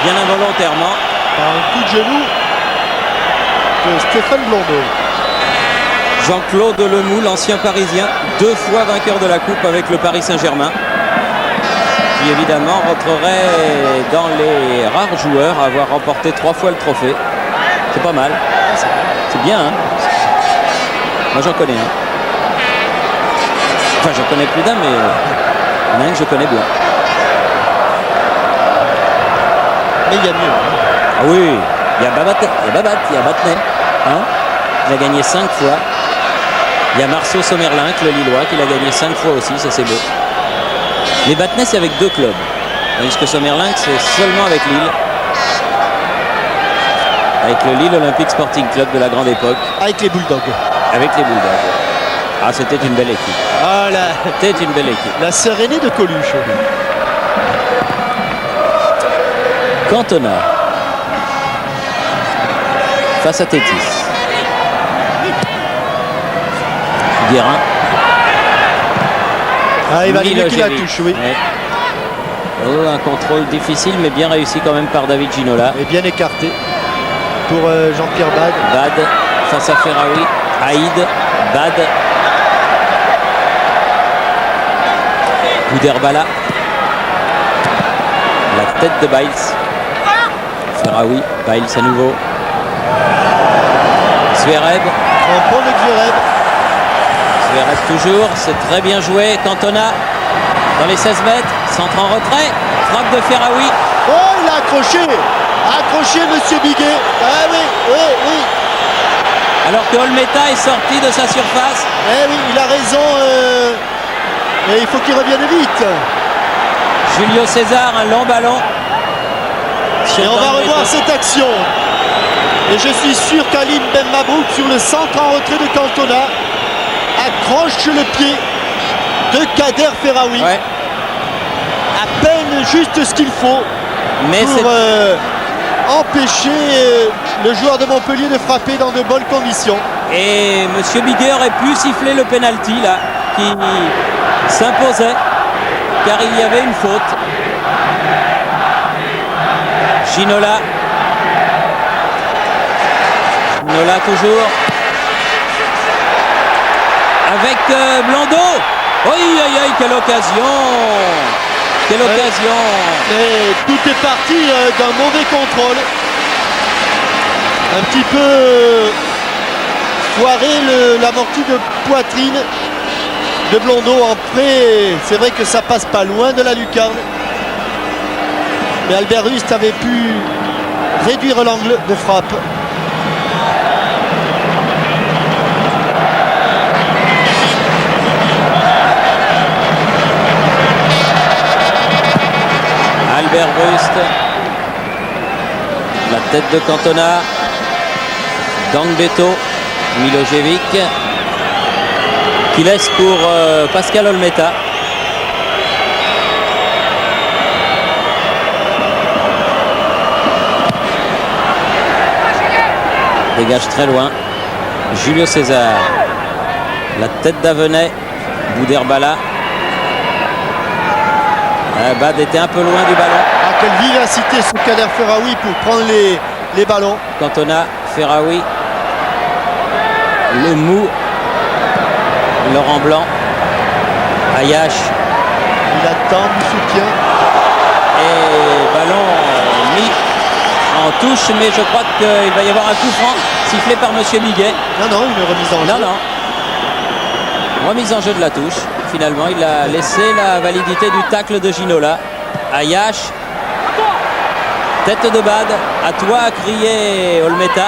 [SPEAKER 1] bien involontairement.
[SPEAKER 2] Par un coup de genou de Stéphane Blondeau.
[SPEAKER 1] Jean-Claude Lemoux, l'ancien parisien, 2 fois vainqueur de la coupe avec le Paris Saint-Germain, qui évidemment rentrerait dans les rares joueurs à avoir remporté 3 fois le trophée. C'est pas mal. C'est bien, hein. Moi j'en connais un. Enfin, j'en connais plus d'un, mais il y en a un que je connais bien.
[SPEAKER 2] Mais il y a mieux.
[SPEAKER 1] Ah oui, il y a Babat, il y a Batnet. Hein, il a gagné 5 fois. Il y a Marceau Sommerlinck, le Lillois, qui l'a gagné 5 fois aussi, ça c'est beau. Les Batnet, c'est avec 2 clubs. Tandis que Sommerlinck, c'est seulement avec Lille. Avec le Lille Olympique Sporting Club de la grande époque.
[SPEAKER 2] Avec les Bulldogs.
[SPEAKER 1] Avec les Bulldogs. Ah, c'était une belle équipe.
[SPEAKER 2] Ah là,
[SPEAKER 1] C'était une belle équipe.
[SPEAKER 2] la sœur aînée de Coluche.
[SPEAKER 1] Cantona. Face à Tétis. Guérin.
[SPEAKER 2] Ah, il va aller mieux qu'il la
[SPEAKER 1] Milojevic.
[SPEAKER 2] touche, oui.
[SPEAKER 1] Ouais. Oh, un contrôle difficile, mais bien réussi quand même par David Ginola.
[SPEAKER 2] Et bien écarté pour Jean-Pierre Bad.
[SPEAKER 1] Bad face à Ferraoui. Haïd. Bad. Gouderbala. La tête de Biles. Ferraoui. Biles à nouveau. Zverev.
[SPEAKER 2] Crampon de Zverev.
[SPEAKER 1] Zverev toujours. C'est très bien joué. Cantona dans les 16 mètres. Centre en retrait. Frappe de Ferraoui.
[SPEAKER 2] Oh, il a accroché. Accroché, monsieur Biguet. Ah oui, oui, oui.
[SPEAKER 1] Alors que Olmeta est sorti de sa surface.
[SPEAKER 2] Eh oui, il a raison. Et il faut qu'il revienne vite.
[SPEAKER 1] Julio César, un long ballon.
[SPEAKER 2] Et on va revoir cette action. Et je suis sûr qu'Alim Ben Mabrouk, sur le centre en retrait de Cantona, accroche le pied de Kader Ferraoui.
[SPEAKER 1] Ouais.
[SPEAKER 2] À peine juste ce qu'il faut
[SPEAKER 1] Mais
[SPEAKER 2] pour empêcher le joueur de Montpellier de frapper dans de bonnes conditions.
[SPEAKER 1] Et M. Biguet aurait pu siffler le penalty là, qui s'imposait, car il y avait une faute. Ginola. Ginola toujours. Avec Blondeau. Aïe aïe aïe, quelle occasion! Quelle occasion!
[SPEAKER 2] Et tout est parti d'un mauvais contrôle. Un petit peu foiré l'amorti de poitrine de Blondeau en près. C'est vrai que ça passe pas loin de la lucarne. Mais Albert Rust avait pu réduire l'angle de frappe.
[SPEAKER 1] Albert Rust. La tête de Cantona. Gangbeto. Milojevic. Qui laisse pour Pascal Olmeta. Dégage très loin. Julio César. La tête d'Avenay. Bouderbala. Bad était un peu loin du ballon.
[SPEAKER 2] Ah, quelle vivacité sous Kader Ferraoui pour prendre les ballons.
[SPEAKER 1] Cantona, Ferraoui. Le mou. Laurent Blanc. Ayache.
[SPEAKER 2] Il attend du soutien.
[SPEAKER 1] Et ballon mis en touche, mais je crois qu'il va y avoir un coup franc sifflé par M. Biguet.
[SPEAKER 2] Non, une remise en jeu.
[SPEAKER 1] Non. Remise en jeu de la touche. Finalement, il a laissé la validité du tacle de Ginola. Ayache. Tête de Bad. À toi à crier Olmeta.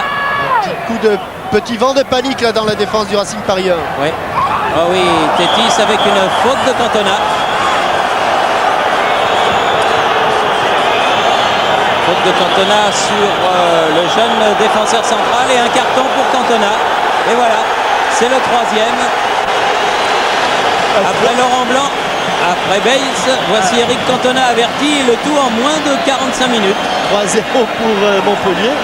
[SPEAKER 2] Petit vent de panique là dans la défense du Racing Paris 1.
[SPEAKER 1] Oui. Oh oui, Tétis avec une faute de Cantona. Faute de Cantona sur le jeune défenseur central et un carton pour Cantona. Et voilà, c'est le troisième. Après Laurent Blanc, après Bates, voici Eric Cantona averti, le tout en moins de 45 minutes.
[SPEAKER 2] 3-0 pour Montpellier.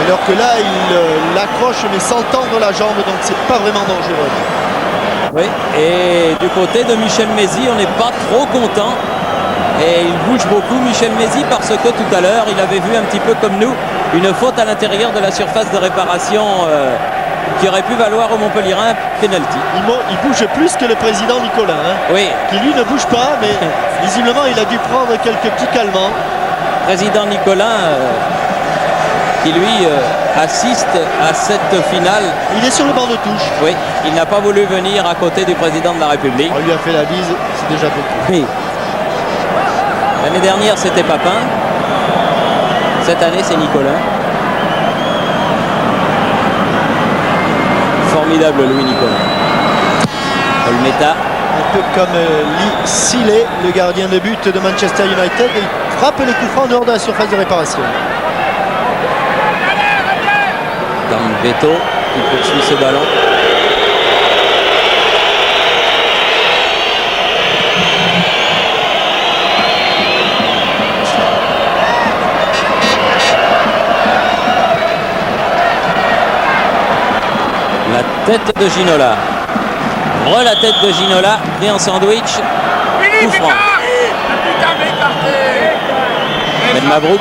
[SPEAKER 2] Alors que là, il l'accroche mais sans tendre la jambe, donc c'est pas vraiment dangereux.
[SPEAKER 1] Oui, et du côté de Michel Mézy, on n'est pas trop content. Et il bouge beaucoup, Michel Mézy, parce que tout à l'heure, il avait vu un petit peu comme nous une faute à l'intérieur de la surface de réparation qui aurait pu valoir au Montpellierin penalty.
[SPEAKER 2] Il bouge plus que le président Nicolas,
[SPEAKER 1] oui.
[SPEAKER 2] Qui lui ne bouge pas, mais visiblement il a dû prendre quelques petits calmants.
[SPEAKER 1] Président Nicolas qui lui assiste à cette finale.
[SPEAKER 2] Il est sur le banc de touche.
[SPEAKER 1] Oui, il n'a pas voulu venir à côté du président de la République.
[SPEAKER 2] On lui a fait la bise, c'est déjà beaucoup.
[SPEAKER 1] Oui. L'année dernière c'était Papin. Cette année c'est Nicolas. Formidable Louis Nicolas. Olmeta.
[SPEAKER 2] Un peu comme Lee Seeley, le gardien de but de Manchester United. Et il frappe le coup franc en dehors de la surface de réparation.
[SPEAKER 1] Gambetto qui poursuit ce ballon. La tête de Ginola. La tête de Ginola, pris en sandwich. Coup franc. Ben Mabrouk.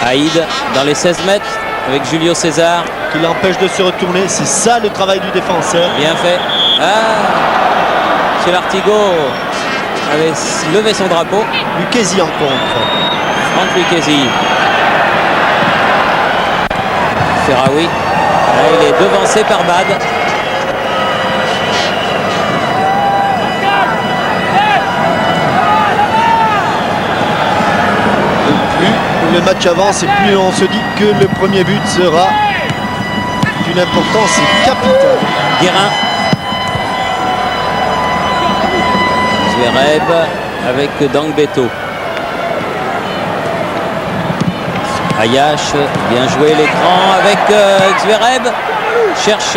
[SPEAKER 1] Haïd dans les 16 mètres avec Julio César.
[SPEAKER 2] Qui l'empêche de se retourner. C'est ça le travail du défenseur.
[SPEAKER 1] Bien fait. M. Lartigot avait levé son drapeau.
[SPEAKER 2] Lucchesi en contre.
[SPEAKER 1] Franck Lucchesi. Ferraoui. Il est devancé par Bad.
[SPEAKER 2] Plus le match avance et plus on se dit que le premier but sera d'une importance capitale.
[SPEAKER 1] Guérin. Zverev avec Dangbeto. Ayash, bien joué l'écran avec Zverev. Cherche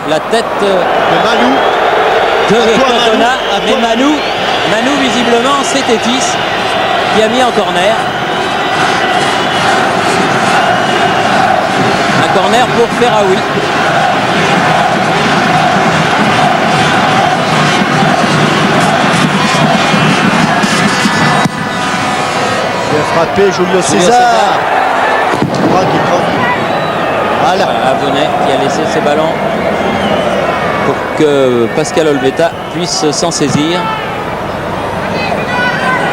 [SPEAKER 1] la tête
[SPEAKER 2] De Malou.
[SPEAKER 1] de
[SPEAKER 2] toi,
[SPEAKER 1] Cantona.
[SPEAKER 2] Manu. À
[SPEAKER 1] Mais
[SPEAKER 2] toi,
[SPEAKER 1] Manu visiblement, c'est Tétis qui a mis en corner. Un corner pour Ferraoui.
[SPEAKER 2] Bien frappé, Julio César. Tranquille. Voilà.
[SPEAKER 1] Avenet qui a laissé ses ballons pour que Pascal Olbeta puisse s'en saisir.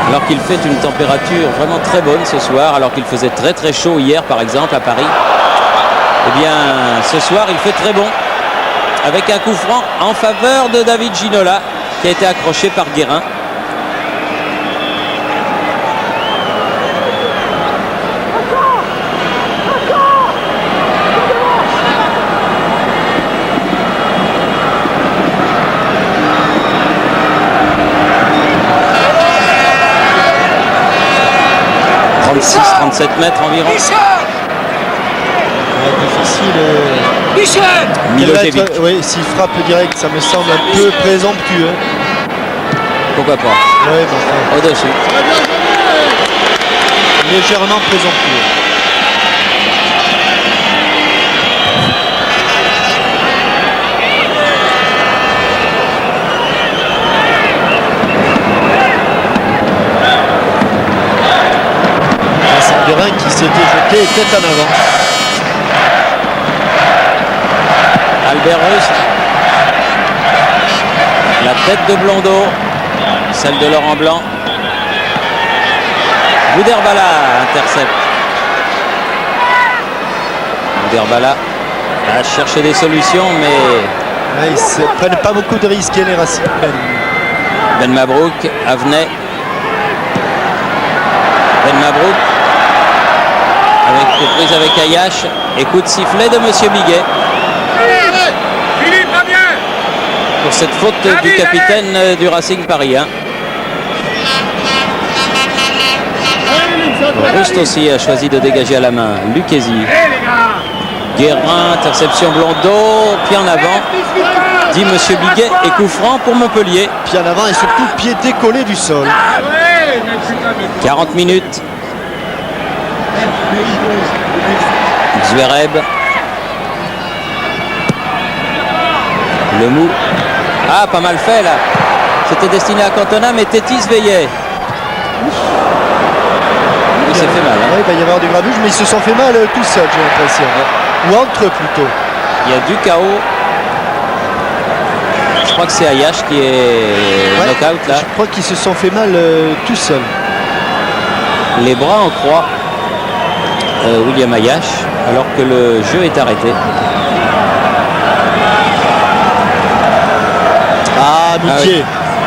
[SPEAKER 1] Alors qu'il fait une température vraiment très bonne ce soir, alors qu'il faisait très très chaud hier par exemple à Paris. Eh bien ce soir il fait très bon avec un coup franc en faveur de David Ginola qui a été accroché par Guérin. « 36-37 mètres environ. »
[SPEAKER 2] Difficile.
[SPEAKER 1] Milojevic.
[SPEAKER 2] Oui, s'il frappe direct, ça me semble un peu présomptueux.
[SPEAKER 1] Pourquoi pas?
[SPEAKER 2] Oui, bon, enfin,
[SPEAKER 1] Au-dessus.
[SPEAKER 2] légèrement présomptueux. Vincent Guérin qui s'était jeté tête en avant.
[SPEAKER 1] Albert Rust. La tête de Blondeau. Celle de Laurent Blanc. Bouderbala intercepte. Bouderbala a cherché des solutions, mais
[SPEAKER 2] Ils ne prennent pas beaucoup de risques, les Racing.
[SPEAKER 1] Ben Mabrouk, Avenet. Ben Mabrouk avec prise avec Ayash et coup de sifflet de Monsieur Biguet pour cette faute du capitaine du Racing Paris. Rust aussi a choisi de dégager à la main. Lucchesi. Guérin, interception Blondeau, pied en avant, dit Monsieur Biguet, et coup franc pour Montpellier.
[SPEAKER 2] Pied en avant et surtout pied décollé du sol.
[SPEAKER 1] 40 minutes. Zverev. Le mou. Ah, pas mal fait là. C'était destiné à Cantona, mais Tétis veillait. Il s'est fait mal.
[SPEAKER 2] Ouais, il va y avoir du grabuge, mais ils se sont fait mal tout seuls, j'ai l'impression. Ou entre eux plutôt.
[SPEAKER 1] Il y a du chaos. Je crois que c'est Ayash qui est knock-out là.
[SPEAKER 2] Je crois qu'ils se sont fait mal tout seuls.
[SPEAKER 1] Les bras en croix. William Ayash, alors que le jeu est arrêté.
[SPEAKER 2] Ah, Mickey.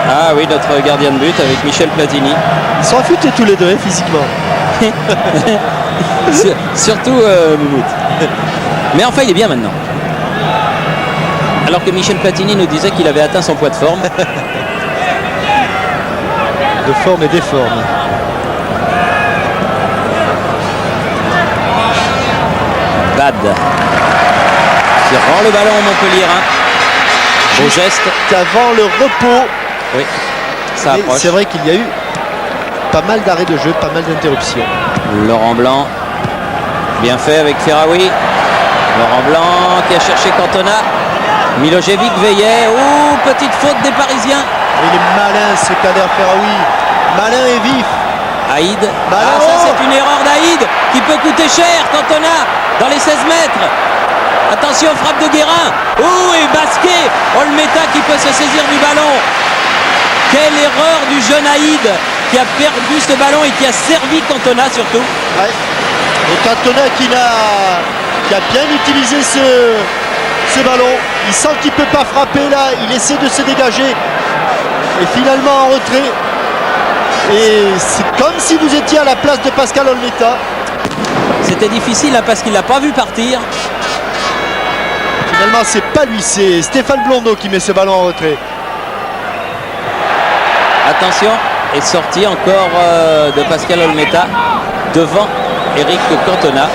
[SPEAKER 1] Ah oui, notre gardien de but avec Michel Platini.
[SPEAKER 2] Ils sont affûtés tous les deux, physiquement.
[SPEAKER 1] Surtout Moumout. Mais enfin, il est bien maintenant. Alors que Michel Platini nous disait qu'il avait atteint son poids de forme.
[SPEAKER 2] De forme et déforme.
[SPEAKER 1] Bad qui rend le ballon au Montpellierin. Beau geste.
[SPEAKER 2] Avant le repos.
[SPEAKER 1] Oui, ça
[SPEAKER 2] Et
[SPEAKER 1] approche.
[SPEAKER 2] c'est vrai qu'il y a eu pas mal d'arrêts de jeu, pas mal d'interruptions.
[SPEAKER 1] Laurent Blanc, bien fait avec Ferraoui. Laurent Blanc qui a cherché Cantona. Milojevic veillait. Oh, petite faute des Parisiens.
[SPEAKER 2] Il est malin ce Kader Ferraoui. Malin et vif.
[SPEAKER 1] Haïd.
[SPEAKER 2] Ballon.
[SPEAKER 1] Ah, ça c'est une erreur d'Haïd qui peut coûter cher. Cantona dans les 16 mètres. Attention, frappe de Guérin. Oh, et Basquet. Olmeta qui peut se saisir du ballon. Quelle erreur du jeune Haïd qui a perdu ce ballon et qui a servi Cantona surtout.
[SPEAKER 2] Ouais. Et Cantona qui a bien utilisé ce ballon. Il sent qu'il ne peut pas frapper là. Il essaie de se dégager. Et finalement en retrait. Et c'est comme si vous étiez à la place de Pascal Olmeta.
[SPEAKER 1] C'était difficile parce qu'il ne l'a pas vu partir.
[SPEAKER 2] Finalement, c'est pas lui, c'est Stéphane Blondeau qui met ce ballon en retrait.
[SPEAKER 1] Attention, est sorti encore de Pascal Olmeta devant Eric Cantona.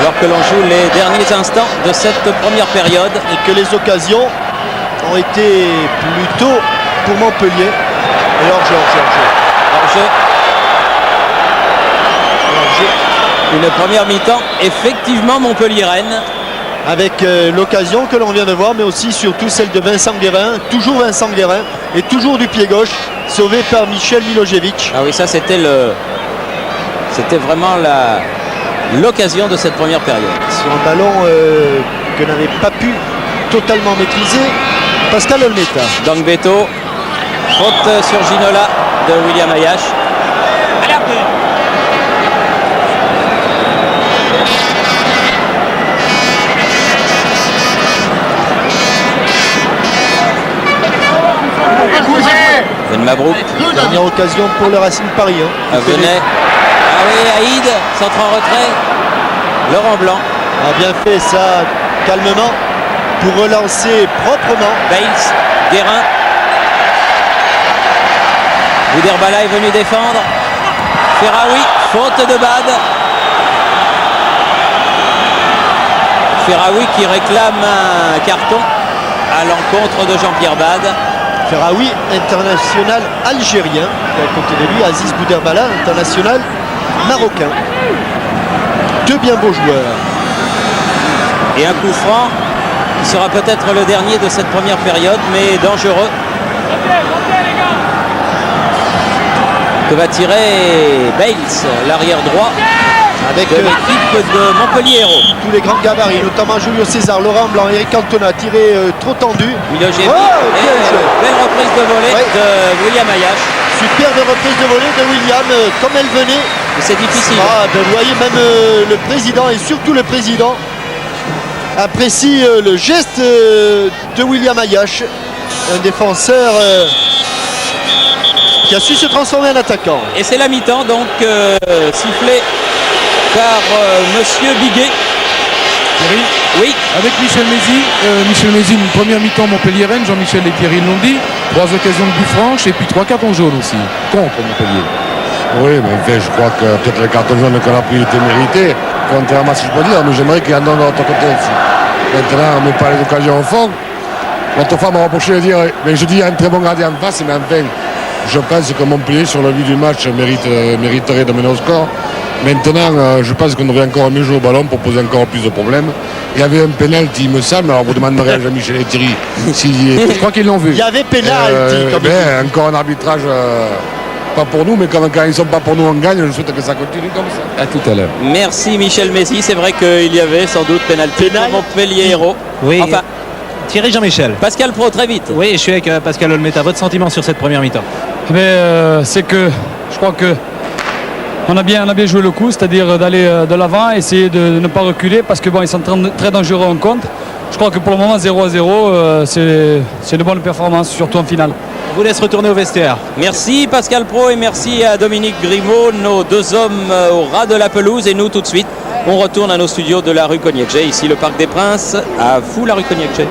[SPEAKER 1] Alors que l'on joue les derniers instants de cette première période.
[SPEAKER 2] Et que les occasions ont été plutôt pour Montpellier. Et hors-jeu.
[SPEAKER 1] Une première mi-temps effectivement Montpellier-Rennes.
[SPEAKER 2] Avec l'occasion que l'on vient de voir, mais aussi surtout celle de Vincent Guérin. Toujours Vincent Guérin et toujours du pied gauche, sauvé par Michel Milojevic.
[SPEAKER 1] Ah oui, ça c'était vraiment l'occasion de cette première période.
[SPEAKER 2] Sur un ballon que n'avait pas pu totalement maîtriser Pascal Olmeta.
[SPEAKER 1] Donc Beto, faute sur Ginola de William Ayache. Ben Mabrouk.
[SPEAKER 2] Dernière occasion pour le Racing Paris.
[SPEAKER 1] Venait. Ah oui, Haïd, centre en retrait. Laurent Blanc.
[SPEAKER 2] A bien fait ça calmement pour relancer proprement.
[SPEAKER 1] Bales, Guérin. Bouderbala est venu défendre. Ferraoui, faute de Bade. Ferraoui qui réclame un carton à l'encontre de Jean-Pierre Bade.
[SPEAKER 2] Ferraoui, international algérien. Et à côté de lui, Aziz Bouderbala, international marocain. Deux bien beaux joueurs.
[SPEAKER 1] Et un coup franc qui sera peut-être le dernier de cette première période, mais dangereux. Que va tirer Bales, l'arrière droit
[SPEAKER 2] avec
[SPEAKER 1] de l'équipe de Montpellier Hérault.
[SPEAKER 2] Tous les grands gabarits, notamment Julio César, Laurent Blanc, Eric Cantona, tiré trop tendu.
[SPEAKER 1] Milojevic,
[SPEAKER 2] belle
[SPEAKER 1] reprise de volée de William Ayache.
[SPEAKER 2] Superbe reprise de volée de William, comme elle venait.
[SPEAKER 1] C'est difficile.
[SPEAKER 2] Vous voyez, même le président, et surtout le président, apprécie le geste de William Ayache, un défenseur qui a su se transformer en attaquant.
[SPEAKER 1] Et c'est la mi-temps, donc sifflé par Monsieur Biguet.
[SPEAKER 4] Thierry,
[SPEAKER 1] oui.
[SPEAKER 4] Avec Michel Mézy, une première mi-temps Montpellier-Rennes, Jean-Michel et Thierry l'ont dit, 3 occasions de but franches et puis 3 cartons jaunes aussi, contre Montpellier.
[SPEAKER 5] Oui, mais en fait, je crois que peut-être les cartons jaunes qu'on a pris étaient mérités, contrairement à ce que je peux dire, mais j'aimerais qu'il y en ait de l'autre côté aussi. Maintenant, on ne met pas les occasions au fond. L'autre fois m'a reproché de dire, mais je dis, il y a un très bon gardien en face, mais enfin, je pense que Montpellier, sur le but du match, mériterait de mener au score. Maintenant, je pense qu'on devrait encore mieux jouer au ballon pour poser encore plus de problèmes. Il y avait un pénalty, il me semble. Alors vous demanderez à Jean-Michel et Thierry s'il y est.
[SPEAKER 4] Je crois qu'ils l'ont vu.
[SPEAKER 2] Il y avait pénalty.
[SPEAKER 5] Encore un arbitrage, pas pour nous, mais quand ils ne sont pas pour nous, on gagne. Je souhaite que ça continue comme ça.
[SPEAKER 4] À tout à l'heure.
[SPEAKER 1] Merci Michel Mézy. C'est vrai qu'il y avait sans doute pénalty pour Montpellier Hérault.
[SPEAKER 6] Oui.
[SPEAKER 1] Enfin,
[SPEAKER 6] Thierry Jean-Michel.
[SPEAKER 1] Pascal Pro, très vite.
[SPEAKER 6] Oui, je suis avec Pascal Olmeta. Votre sentiment sur cette première mi-temps?
[SPEAKER 7] C'est que je crois que on a bien joué le coup, c'est-à-dire d'aller de l'avant, essayer de ne pas reculer parce que bon, ils sont très dangereux en contre. Je crois que pour le moment 0-0, c'est de bonnes performances, surtout en finale.
[SPEAKER 6] On vous laisse retourner au vestiaire.
[SPEAKER 1] Merci Pascal Pro et merci à Dominique Grimaud, nos deux hommes au ras de la pelouse. Et nous, tout de suite, on retourne à nos studios de la rue Cognac-Jay, ici le Parc des Princes. À vous la rue Cognac-Jay.